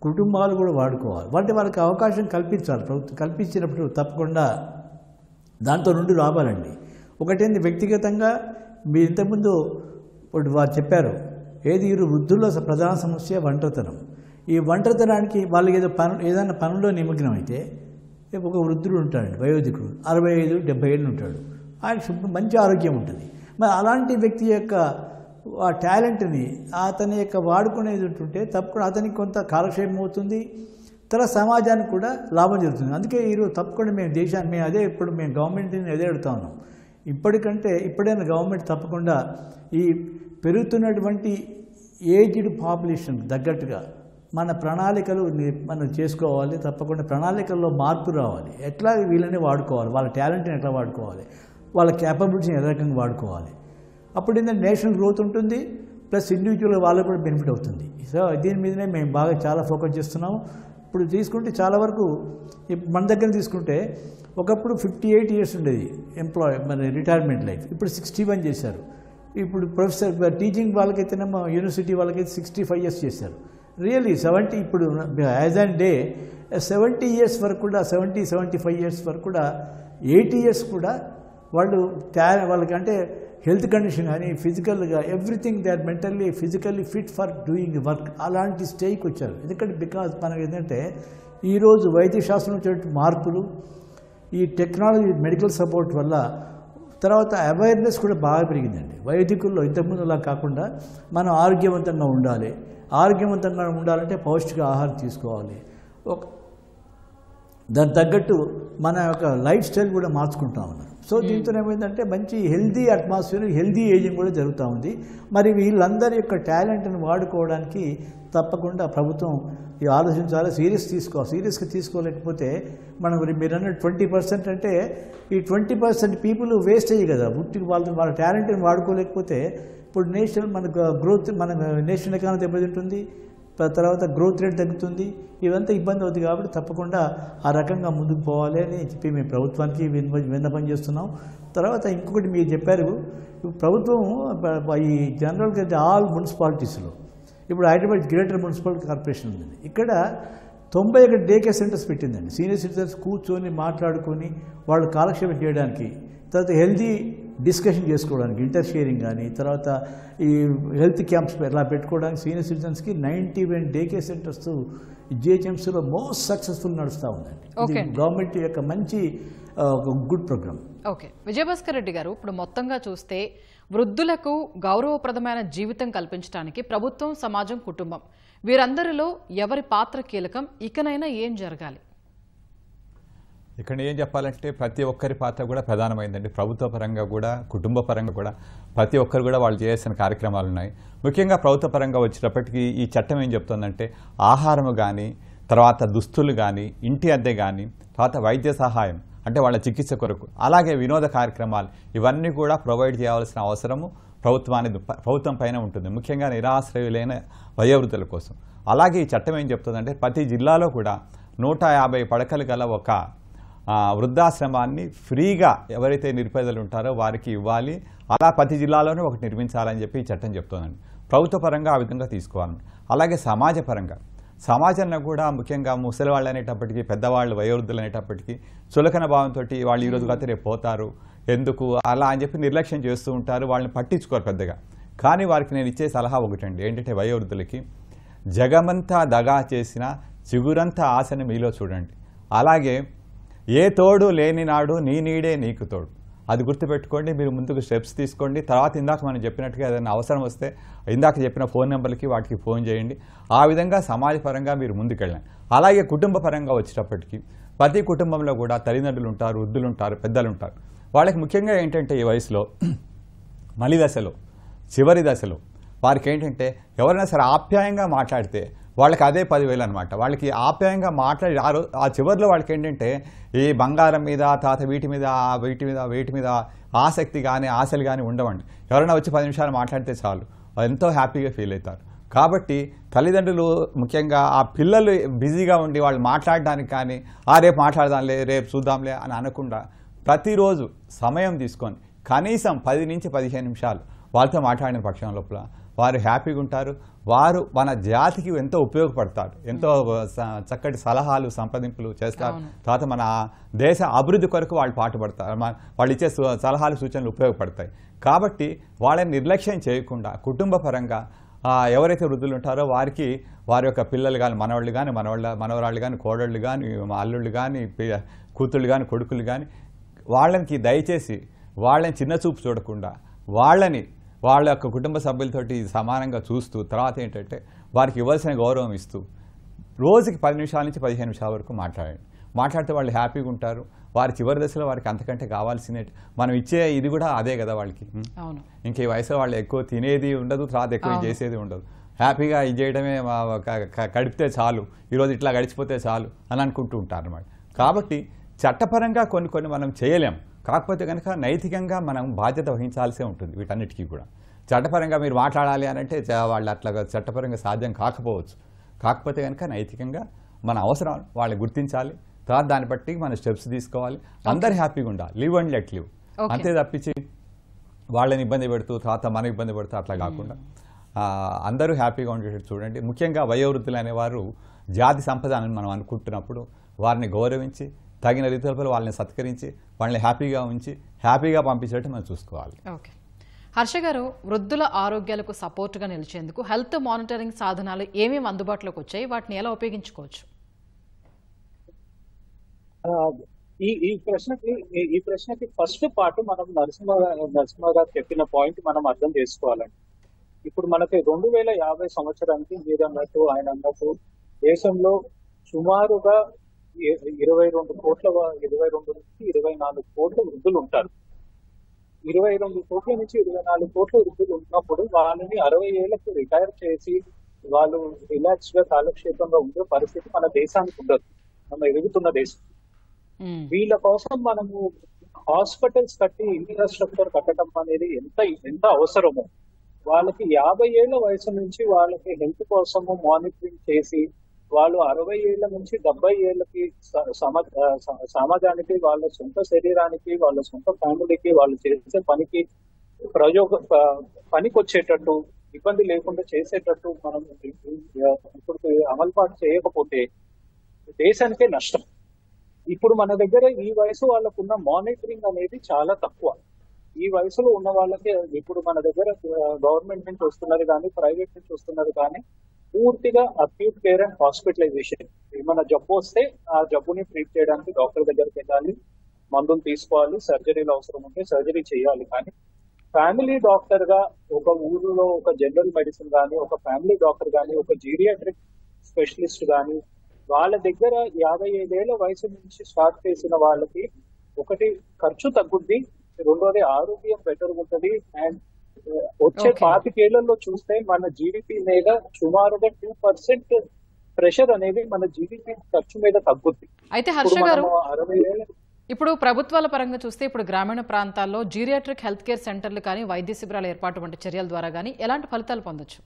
కుటుంబాలు కూడా వాడుకోవాలి. అంటే వాళ్ళకి అవకాశం కల్పించాలి. ప్రభుత్వం కల్పించినప్పుడు తప్పకుండా దాంతో నుండి లాభాలండి. ఒకటేంది, వ్యక్తిగతంగా మీరు ఇంతకుముందు ఇప్పుడు వారు చెప్పారు, ఏది వృద్ధుల్లో ప్రధాన సమస్య ఒంటరితనం. ఈ ఒంటరితనానికి వాళ్ళకి ఏదైనా పనుల్లో నిమగ్నం అయితే, ఒక వృద్ధుడు ఉంటాడండి, వయోధికుడు 65-70 ఏళ్ళు ఉంటాడు, ఆయన మంచి ఆరోగ్యం ఉంటుంది. మరి అలాంటి వ్యక్తి యొక్క ఆ టాలెంట్ని అతని యొక్క వాడుకునేది ఉంటుంటే తప్పకుండా అతనికి కొంత కాలక్షేపం అవుతుంది, తర్వాత సమాజానికి కూడా లాభం జరుగుతుంది. అందుకే ఈరోజు తప్పకుండా మేము గవర్నమెంట్ని అదే అడుగుతా ఉన్నాం. ఇప్పటికంటే ఇప్పుడైనా గవర్నమెంట్ తప్పకుండా ఈ పెరుగుతున్నటువంటి ఏజ్డ్ పాపులేషన్ తగ్గట్టుగా మన ప్రణాళికలు మనం చేసుకోవాలి. తప్పకుండా ప్రణాళికల్లో మార్పు రావాలి. ఎట్లా వీళ్ళని వాడుకోవాలి, వాళ్ళ టాలెంట్ని ఎట్లా వాడుకోవాలి, వాళ్ళ క్యాపబిలిటీని ఏ రకంగా వాడుకోవాలి. అప్పుడు ఏంటంటే నేషనల్ గ్రోత్ ఉంటుంది, ప్లస్ ఇండివిజువల్ వాళ్ళకు కూడా బెనిఫిట్ అవుతుంది. సో దీని మీదనే మేము బాగా చాలా ఫోకస్ చేస్తున్నాము. ఇప్పుడు తీసుకుంటే చాలా వరకు మన దగ్గర తీసుకుంటే ఒకప్పుడు 58 years ఉండేది మన రిటైర్మెంట్ లైఫ్, ఇప్పుడు 61 చేశారు. ఇప్పుడు ప్రొఫెసర్ టీచింగ్ వాళ్ళకైతేనేమో యూనివర్సిటీ వాళ్ళకైతే 65 years చేశారు. రియల్లీ 70 ఇప్పుడు యాజ్ అండ్ డే 70 years వరకు కూడా 70-75 years వరకు కూడా 80 years కూడా వాళ్ళకంటే హెల్త్ కండిషన్ కానీ ఫిజికల్గా everything they are mentally physically fit for doing work, అలాంటి స్టేజ్కి వచ్చారు. ఎందుకంటే బికాజ్ మనకి ఏంటంటే ఈరోజు వైద్యశాస్త్రం వచ్చే మార్పులు, ఈ టెక్నాలజీ మెడికల్ సపోర్ట్ వల్ల, తర్వాత అవేర్నెస్ కూడా బాగా పెరిగిందండి వైదికుల్లో. ఇంతకుముందు అలా కాకుండా మనం ఆరోగ్యవంతంగా ఉండాలి. ఆరోగ్యవంతంగా ఉండాలంటే పౌష్టిక ఆహారం తీసుకోవాలి. దానికి తగ్గట్టు మన యొక్క లైఫ్ స్టైల్ కూడా మార్చుకుంటా ఉన్నారు. సో దీంతో ఏమైందంటే మంచి హెల్దీ అట్మాస్ఫియర్, హెల్దీ ఏజింగ్ కూడా జరుగుతూ ఉంది. మరి వీళ్ళందరి యొక్క టాలెంట్ని వాడుకోవడానికి తప్పకుండా ప్రభుత్వం ఆలోచించాలి, సీరియస్గా తీసుకోలేకపోతే మనం మీరు అన్న 20% అంటే ఈ 20% పీపుల్ వేస్ట్ అయ్యి కదా, పుట్టికి వాళ్ళ టాలెంట్ని వాడుకోలేకపోతే ఇప్పుడు మన నేషనల్ ఎకానమీ దెబ్బతింటుంది, తర్వాత గ్రోత్ రేట్ తగ్గుతుంది, ఇవంతా ఇబ్బంది అవుతుంది. కాబట్టి తప్పకుండా ఆ రకంగా ముందుకు పోవాలి అని చెప్పి మేము ప్రభుత్వానికి విన్నపం చేస్తున్నాం. తర్వాత ఇంకొకటి మీరు చెప్పారు, ప్రభుత్వం ఈ జనరల్గా ఆల్ మున్సిపాలిటీస్లో ఇప్పుడు హైదరాబాద్ గ్రేటర్ మున్సిపల్ కార్పొరేషన్ ఉందండి, ఇక్కడ 91 డే కేర్ సెంటర్స్ పెట్టిందండి. సీనియర్ సిటిజన్స్ కూర్చొని మాట్లాడుకొని వాళ్ళు కాలక్షేపం చేయడానికి, తర్వాత హెల్దీ డిస్కషన్ చేసుకోవడానికి, ఇంటర్ షేరింగ్ కానీ, తర్వాత ఈ హెల్త్ క్యాంప్స్ ఎలా పెట్టుకోవడానికి సీనియర్ సిటిజన్స్కి 91 డే కేర్ సెంటర్స్ జిహెచ్ఎంసీలో మోస్ట్ సక్సెస్ఫుల్ నడుస్తూ ఉందండి. ఇది గవర్నమెంట్ యొక్క మంచి good programme. Okay, Vijayabhaskar Reddy గారు, ఇప్పుడు మొత్తంగా చూస్తే వృద్ధులకు గౌరవప్రదమైన జీవితం కల్పించడానికి ప్రభుత్వం, సమాజం, కుటుంబం వీరందరిలో ఎవరి పాత్ర కీలకం? ఇకనైనా ఏం జరగాలి? ఇక్కడ ఏం చెప్పాలంటే ప్రతి ఒక్కరి పాత్ర కూడా ప్రధానమైందండి. ప్రభుత్వ పరంగా కూడా, కుటుంబ పరంగా కూడా ప్రతి ఒక్కరు కూడా వాళ్ళు చేయాల్సిన కార్యక్రమాలు ఉన్నాయి. ముఖ్యంగా ప్రభుత్వ పరంగా వచ్చేటప్పటికి ఈ చట్టం ఏం చెప్తుందంటే ఆహారం కానీ, తర్వాత దుస్తులు కానీ, ఇంటి అద్దె కానీ, తర్వాత వైద్య సహాయం, అంటే వాళ్ళ చికిత్స కొరకు. అలాగే వినోద కార్యక్రమాలు ఇవన్నీ కూడా ప్రొవైడ్ చేయాల్సిన అవసరము ప్రభుత్వం పైన ఉంటుంది, ముఖ్యంగా నిరాశ్రయులైన వయోవృద్ధుల కోసం. అలాగే ఈ చట్టం ఏం చెప్తుందంటే ప్రతి జిల్లాలో కూడా 150 పడకలు గల ఒక వృద్ధాశ్రమాన్ని ఫ్రీగా ఎవరైతే నిరుపేదలు ఉంటారో వారికి ఇవ్వాలి. అలా ప్రతి జిల్లాలోనే ఒకటి నిర్మించాలని చెప్పి ఈ చట్టం చెప్తోందండి. ప్రభుత్వ పరంగా ఆ విధంగా తీసుకోవాలని. అలాగే సమాజపరంగా సమాజంలో కూడా ముఖ్యంగా ముసలి వాళ్ళు అనేటప్పటికీ, పెద్దవాళ్ళు వయోవృద్ధులు అనేటప్పటికీ చులకన భావంతో వాళ్ళు ఈరోజు కాదు రేపు పోతారు ఎందుకు అలా అని చెప్పి నిర్లక్ష్యం చేస్తూ ఉంటారు, వాళ్ళని పట్టించుకోరు పెద్దగా. కానీ వారికి నేను ఇచ్చే సలహా ఒకటండి, ఏంటంటే వయోవృద్ధులకి జగమంతా దగా చేసిన చిగురంతా ఆశని మీలో చూడండి. అలాగే ఏ తోడు లేని నాడు నీ నీడే నీకు తోడు, అది గుర్తుపెట్టుకోండి. మీరు ముందుకు స్టెప్స్ తీసుకోండి. తర్వాత ఇందాక మనం చెప్పినట్టుగా ఏదైనా అవసరం వస్తే ఇందాక చెప్పిన ఫోన్ నెంబర్కి వాటికి ఫోన్ చేయండి. ఆ విధంగా సమాజపరంగా మీరు ముందుకెళ్ళండి. అలాగే కుటుంబ పరంగా వచ్చేటప్పటికి ప్రతి కుటుంబంలో కూడా తల్లిదండ్రులు ఉంటారు, వృద్ధులు ఉంటారు, పెద్దలు ఉంటారు. వాళ్ళకి ముఖ్యంగా ఏంటంటే ఈ వయసులో మలి దశలో చివరి దశలో వారికి ఏంటంటే ఎవరైనా సరే ఆప్యాయంగా మాట్లాడితే వాళ్ళకి అదే 10,000 అనమాట. వాళ్ళకి ఆప్యాయంగా మాట్లాడి ఆ చివరిలో వాళ్ళకి ఏంటంటే ఈ బంగారం మీద తాత వీటి మీద ఆసక్తి కానీ ఆశలు కానీ ఉండవండి. ఎవరైనా వచ్చి 10 నిమిషాలు మాట్లాడితే చాలు ఎంతో హ్యాపీగా ఫీల్ అవుతారు. కాబట్టి తల్లిదండ్రులు ముఖ్యంగా ఆ పిల్లలు బిజీగా ఉండి వాళ్ళు మాట్లాడడానికి కానీ రేపు మాట్లాడదాంలే రేపు చూద్దాంలే అని అనకుండా ప్రతిరోజు సమయం తీసుకొని కనీసం 10 నుంచి 15 నిమిషాలు వాళ్ళతో మాట్లాడిన పక్షం లోపల వారు హ్యాపీగా ఉంటారు. వారు మన జాతికి ఎంతో ఉపయోగపడతారు, ఎంతో చక్కటి సలహాలు సంప్రదింపులు చేస్తారు. తర్వాత మన దేశ అభివృద్ధి కొరకు వాళ్ళు పాటుపడతారు, వాళ్ళు ఇచ్చే సలహాలు సూచనలు ఉపయోగపడతాయి. కాబట్టి వాళ్ళని నిర్లక్ష్యం చేయకుండా కుటుంబ పరంగా ఎవరైతే వృద్ధులు ఉంటారో వారికి వారి యొక్క పిల్లలు కానీ మనవరాళ్ళు కానీ కోడళ్ళు కానీ అల్లుళ్ళు కానీ కూతుళ్ళు కానీ కొడుకులు కానీ వాళ్ళకి దయచేసి వాళ్ళని చిన్న చూపు చూడకుండా వాళ్ళ యొక్క కుటుంబ సభ్యులతోటి సమానంగా చూస్తూ తర్వాత ఏంటంటే వారికి ఇవ్వాల్సిన గౌరవం ఇస్తూ రోజుకి 10 నిమిషాల నుంచి 15 నిమిషాల వరకు మాట్లాడితే వాళ్ళు హ్యాపీగా ఉంటారు. వారి చివరి దశలో వారికి అంతకంటే కావాల్సిన మనం ఇచ్చే ఇది కూడా అదే కదా వాళ్ళకి. ఇంక ఈ వయసులో వాళ్ళు ఎక్కువ తినేది ఉండదు, తర్వాత ఎక్కువ చేసేది ఉండదు. హ్యాపీగా ఇది చేయడమే గడిపితే చాలు, ఈరోజు ఇట్లా గడిచిపోతే చాలు అని అనుకుంటూ ఉంటారు అన్నమాట. కాబట్టి చట్టపరంగా కొన్ని మనం చేయలేం, కాకపోతే కనుక నైతికంగా మనం బాధ్యత వహించాల్సే ఉంటుంది వీటన్నిటికీ కూడా. చట్టపరంగా మీరు మాట్లాడాలి అని అంటే వాళ్ళు అట్లాగా చట్టపరంగా సాధ్యం కాకపోతే కనుక నైతికంగా మన అవసరం వాళ్ళు గుర్తించాలి. తర్వాత దాన్ని బట్టి మన స్టెప్స్ తీసుకోవాలి. అందరు హ్యాపీగా ఉండాలి, లివ్ అండ్ లెట్ లివ్, అంతే తప్పించి వాళ్ళని ఇబ్బంది పెడుతూ తర్వాత మనకి ఇబ్బంది పెడుతూ అట్లా కాకుండా అందరూ హ్యాపీగా ఉండేటట్టు చూడండి. ముఖ్యంగా వయోవృద్ధులు అనేవారు జాతి సంపద అని మనం అనుకుంటున్నప్పుడు వారిని గౌరవించి తగిన రీతిలో వాళ్ళని సత్కరించి వాళ్ళని హ్యాపీగా ఉంచి హ్యాపీగా పంపించేట్టు మనం చూసుకోవాలి. ఓకే హర్ష గారు, వృద్ధుల ఆరోగ్యాలకు సపోర్ట్గా నిలిచేందుకు హెల్త్ మానిటరింగ్ సాధనాలు ఏమేమి అందుబాటులోకి వచ్చాయి, వాటిని ఎలా ఉపయోగించుకోవచ్చు? ఈ ప్రశ్నకి ఫస్ట్ పార్ట్ మనం నరసింహ గారు చెప్పిన పాయింట్ మనం అర్థం చేసుకోవాలండి. ఇప్పుడు మనకి 2050 సంవత్సరానికి మీరు అన్నట్టు ఆయన అన్నట్టు దేశంలో సుమారుగా 22 నుంచి 24 కోట్ల వృద్ధులు ఉంటారు. 22 కోట్ల నుంచి 24 కోట్ల వృద్ధులు ఉన్నప్పుడు వాళ్ళని 60 ఏళ్లకు రిటైర్ చేసి వాళ్ళు రిలాక్స్ గా కాలక్షేపంగా ఉండే పరిస్థితి మన దేశానికి ఉండదు, మనం ఎదుగుతున్న దేశం. వీళ్ళ కోసం మనము హాస్పిటల్స్ కట్టి ఇన్ఫ్రాస్ట్రక్చర్ కట్టడం అనేది ఎంత అవసరమో వాళ్ళకి 50 ఏళ్ల వయసు నుంచి వాళ్ళకి హెల్త్ కోసము మానిటరింగ్ చేసి వాళ్ళు 60 ఏళ్ల నుంచి 70 ఏళ్ళకి సమాజానికి, వాళ్ళ సొంత శరీరానికి, వాళ్ళ సొంత ఫ్యామిలీకి, వాళ్ళు చేసే పనికి పనికి వచ్చేటట్టు ఇబ్బంది లేకుండా చేసేటట్టు మనం ఇప్పుడు అమలుపాటు చేయకపోతే దేశానికే నష్టం. ఇప్పుడు మన దగ్గర ఈ వయసు వాళ్ళకున్న మానిటరింగ్ అనేది చాలా తక్కువ. ఈ వయసులో ఉన్న వాళ్ళకి ఇప్పుడు మన దగ్గర గవర్నమెంట్ నుంచి వస్తున్నది కానీ ప్రైవేట్ నుంచి వస్తున్నది కానీ పూర్తిగా అక్యూట్ కేర్ అండ్ హాస్పిటలైజేషన్. ఏమైనా జబ్బు వస్తే ఆ జబ్బుని ట్రీట్ చేయడానికి డాక్టర్ దగ్గరికి వెళ్ళాలి, మందులు తీసుకోవాలి, సర్జరీలు అవసరం ఉంటే సర్జరీ చేయాలి. కానీ ఫ్యామిలీ డాక్టర్ గా ఒక ఊరిలో ఒక జనరల్ మెడిసిన్ కానీ, ఒక ఫ్యామిలీ డాక్టర్ కానీ, ఒక జీరియాట్రిక్ స్పెషలిస్ట్ కానీ వాళ్ళ దగ్గర 55 ఏళ్ల వయసు నుంచి స్టార్ట్ చేసిన వాళ్ళకి ఒకటి ఖర్చు తగ్గుద్ది, రెండోది ఆరోగ్యం బెటర్ ఉంటుంది. అండ్ వచ్చే 25 ఏళ్లలో చూస్తే మన జీడిపి మీద సుమారుగా 2% ప్రెషర్ అనేది మన జీడిపి ఖర్చు మీద తగ్గుద్ది. అయితే హర్ష గారు ఇప్పుడు ప్రభుత్వాల పరంగా చూస్తే ఇప్పుడు గ్రామీణ ప్రాంతాల్లో జీరియాట్రిక్ హెల్త్ కేర్ సెంటర్లు కానీ వైద్య శిబిరాల ఏర్పాటు వంటి చర్యల ద్వారా కానీ ఎలాంటి ఫలితాలు పొందొచ్చు?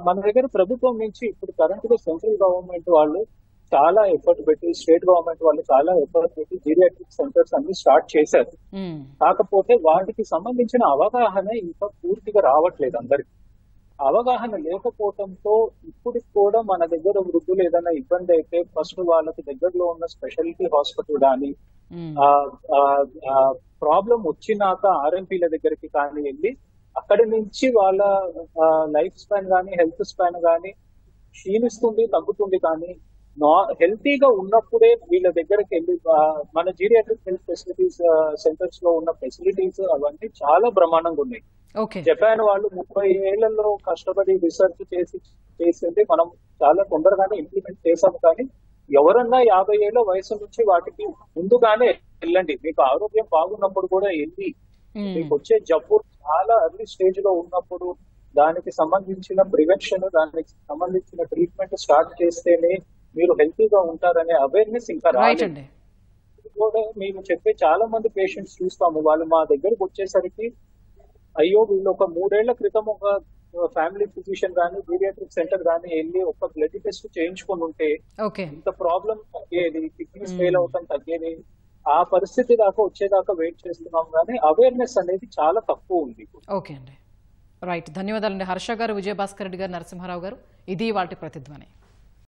మన దగ్గర ప్రభుత్వం నుంచి ఇప్పుడు కరెంట్ సెంట్రల్ గవర్నమెంట్ వాళ్ళు చాలా ఎఫర్ట్ పెట్టి, స్టేట్ గవర్నమెంట్ వాళ్ళు చాలా ఎఫర్ట్ పెట్టి జీరియాట్రిక్ సెంటర్స్ అన్ని స్టార్ట్ చేశారు. కాకపోతే వాటికి సంబంధించిన అవగాహన ఇంకా పూర్తిగా రావట్లేదు. అందరికి అవగాహన లేకపోవడంతో ఇప్పటికి కూడా మన దగ్గర వృద్ధులు ఏదైనా ఇబ్బంది అయితే ఫస్ట్ వాళ్ళకి దగ్గరలో ఉన్న స్పెషాలిటీ హాస్పిటల్ కానీ ప్రాబ్లం వచ్చినాక ఆర్ఎంపీల దగ్గరికి కానీ వెళ్ళి అక్కడి నుంచి వాళ్ళ లైఫ్ స్పాన్ కానీ హెల్త్ స్పాన్ కానీ క్షీణిస్తుంది, తగ్గుతుంది. కానీ హెల్తీగా ఉన్నప్పుడే వీళ్ళ దగ్గరికి వెళ్ళి మన జీరియాట్రిక్ హెల్త్ ఫెసిలిటీస్ సెంటర్స్ లో ఉన్న ఫెసిలిటీస్ అవన్నీ చాలా బ్రహ్మాండంగా ఉన్నాయి. జపాన్ వాళ్ళు 30 ఏళ్లలో కష్టపడి రీసెర్చ్ చేసింది మనం చాలా తొందరగానే ఇంప్లిమెంట్ చేసాము. కానీ ఎవరన్నా 50 ఏళ్ల వయసు నుంచి వాటికి ముందుగానే వెళ్ళండి. మీకు ఆరోగ్యం బాగున్నప్పుడు కూడా వెళ్ళి మీకు వచ్చే జబ్బు చాలా అర్లీ స్టేజ్ లో ఉన్నప్పుడు దానికి సంబంధించిన ప్రివెన్షన్, దానికి సంబంధించిన ట్రీట్మెంట్ స్టార్ట్ చేస్తేనే మీరు హెల్తీగా ఉంటారనే అవేర్నెస్ ఇంకా రాలేదు. కూడా మేము చెప్పే చాలా మంది పేషెంట్స్ చూస్తాము, వాళ్ళు మా దగ్గరకు వచ్చేసరికి అయ్యో వీళ్ళు ఒక 3 ఏళ్ల క్రితం ఒక ఫ్యామిలీ ఫిజిషియన్ కానీ జీరియాట్రిక్ సెంటర్ కానీ వెళ్ళి ఒక బ్లడ్ టెస్ట్ చేయించుకొని ఉంటే ఇంత ప్రాబ్లం తగ్గేది, కిడ్నీస్ ఫెయిల్ అవటం తగ్గేది. ఆ పరిస్థితి దాకా వచ్చేదాకా వెయిట్ చేస్తున్నాం, కానీ అవేర్నెస్ అనేది చాలా తక్కువ ఉంది. ఓకే అండి, రైట్. ధన్యవాదాలండి హర్ష గారు, విజయభాస్కర్ రెడ్డి గారు, నరసింహారావు గారు. ఇది వాటి ప్రతిధ్వని.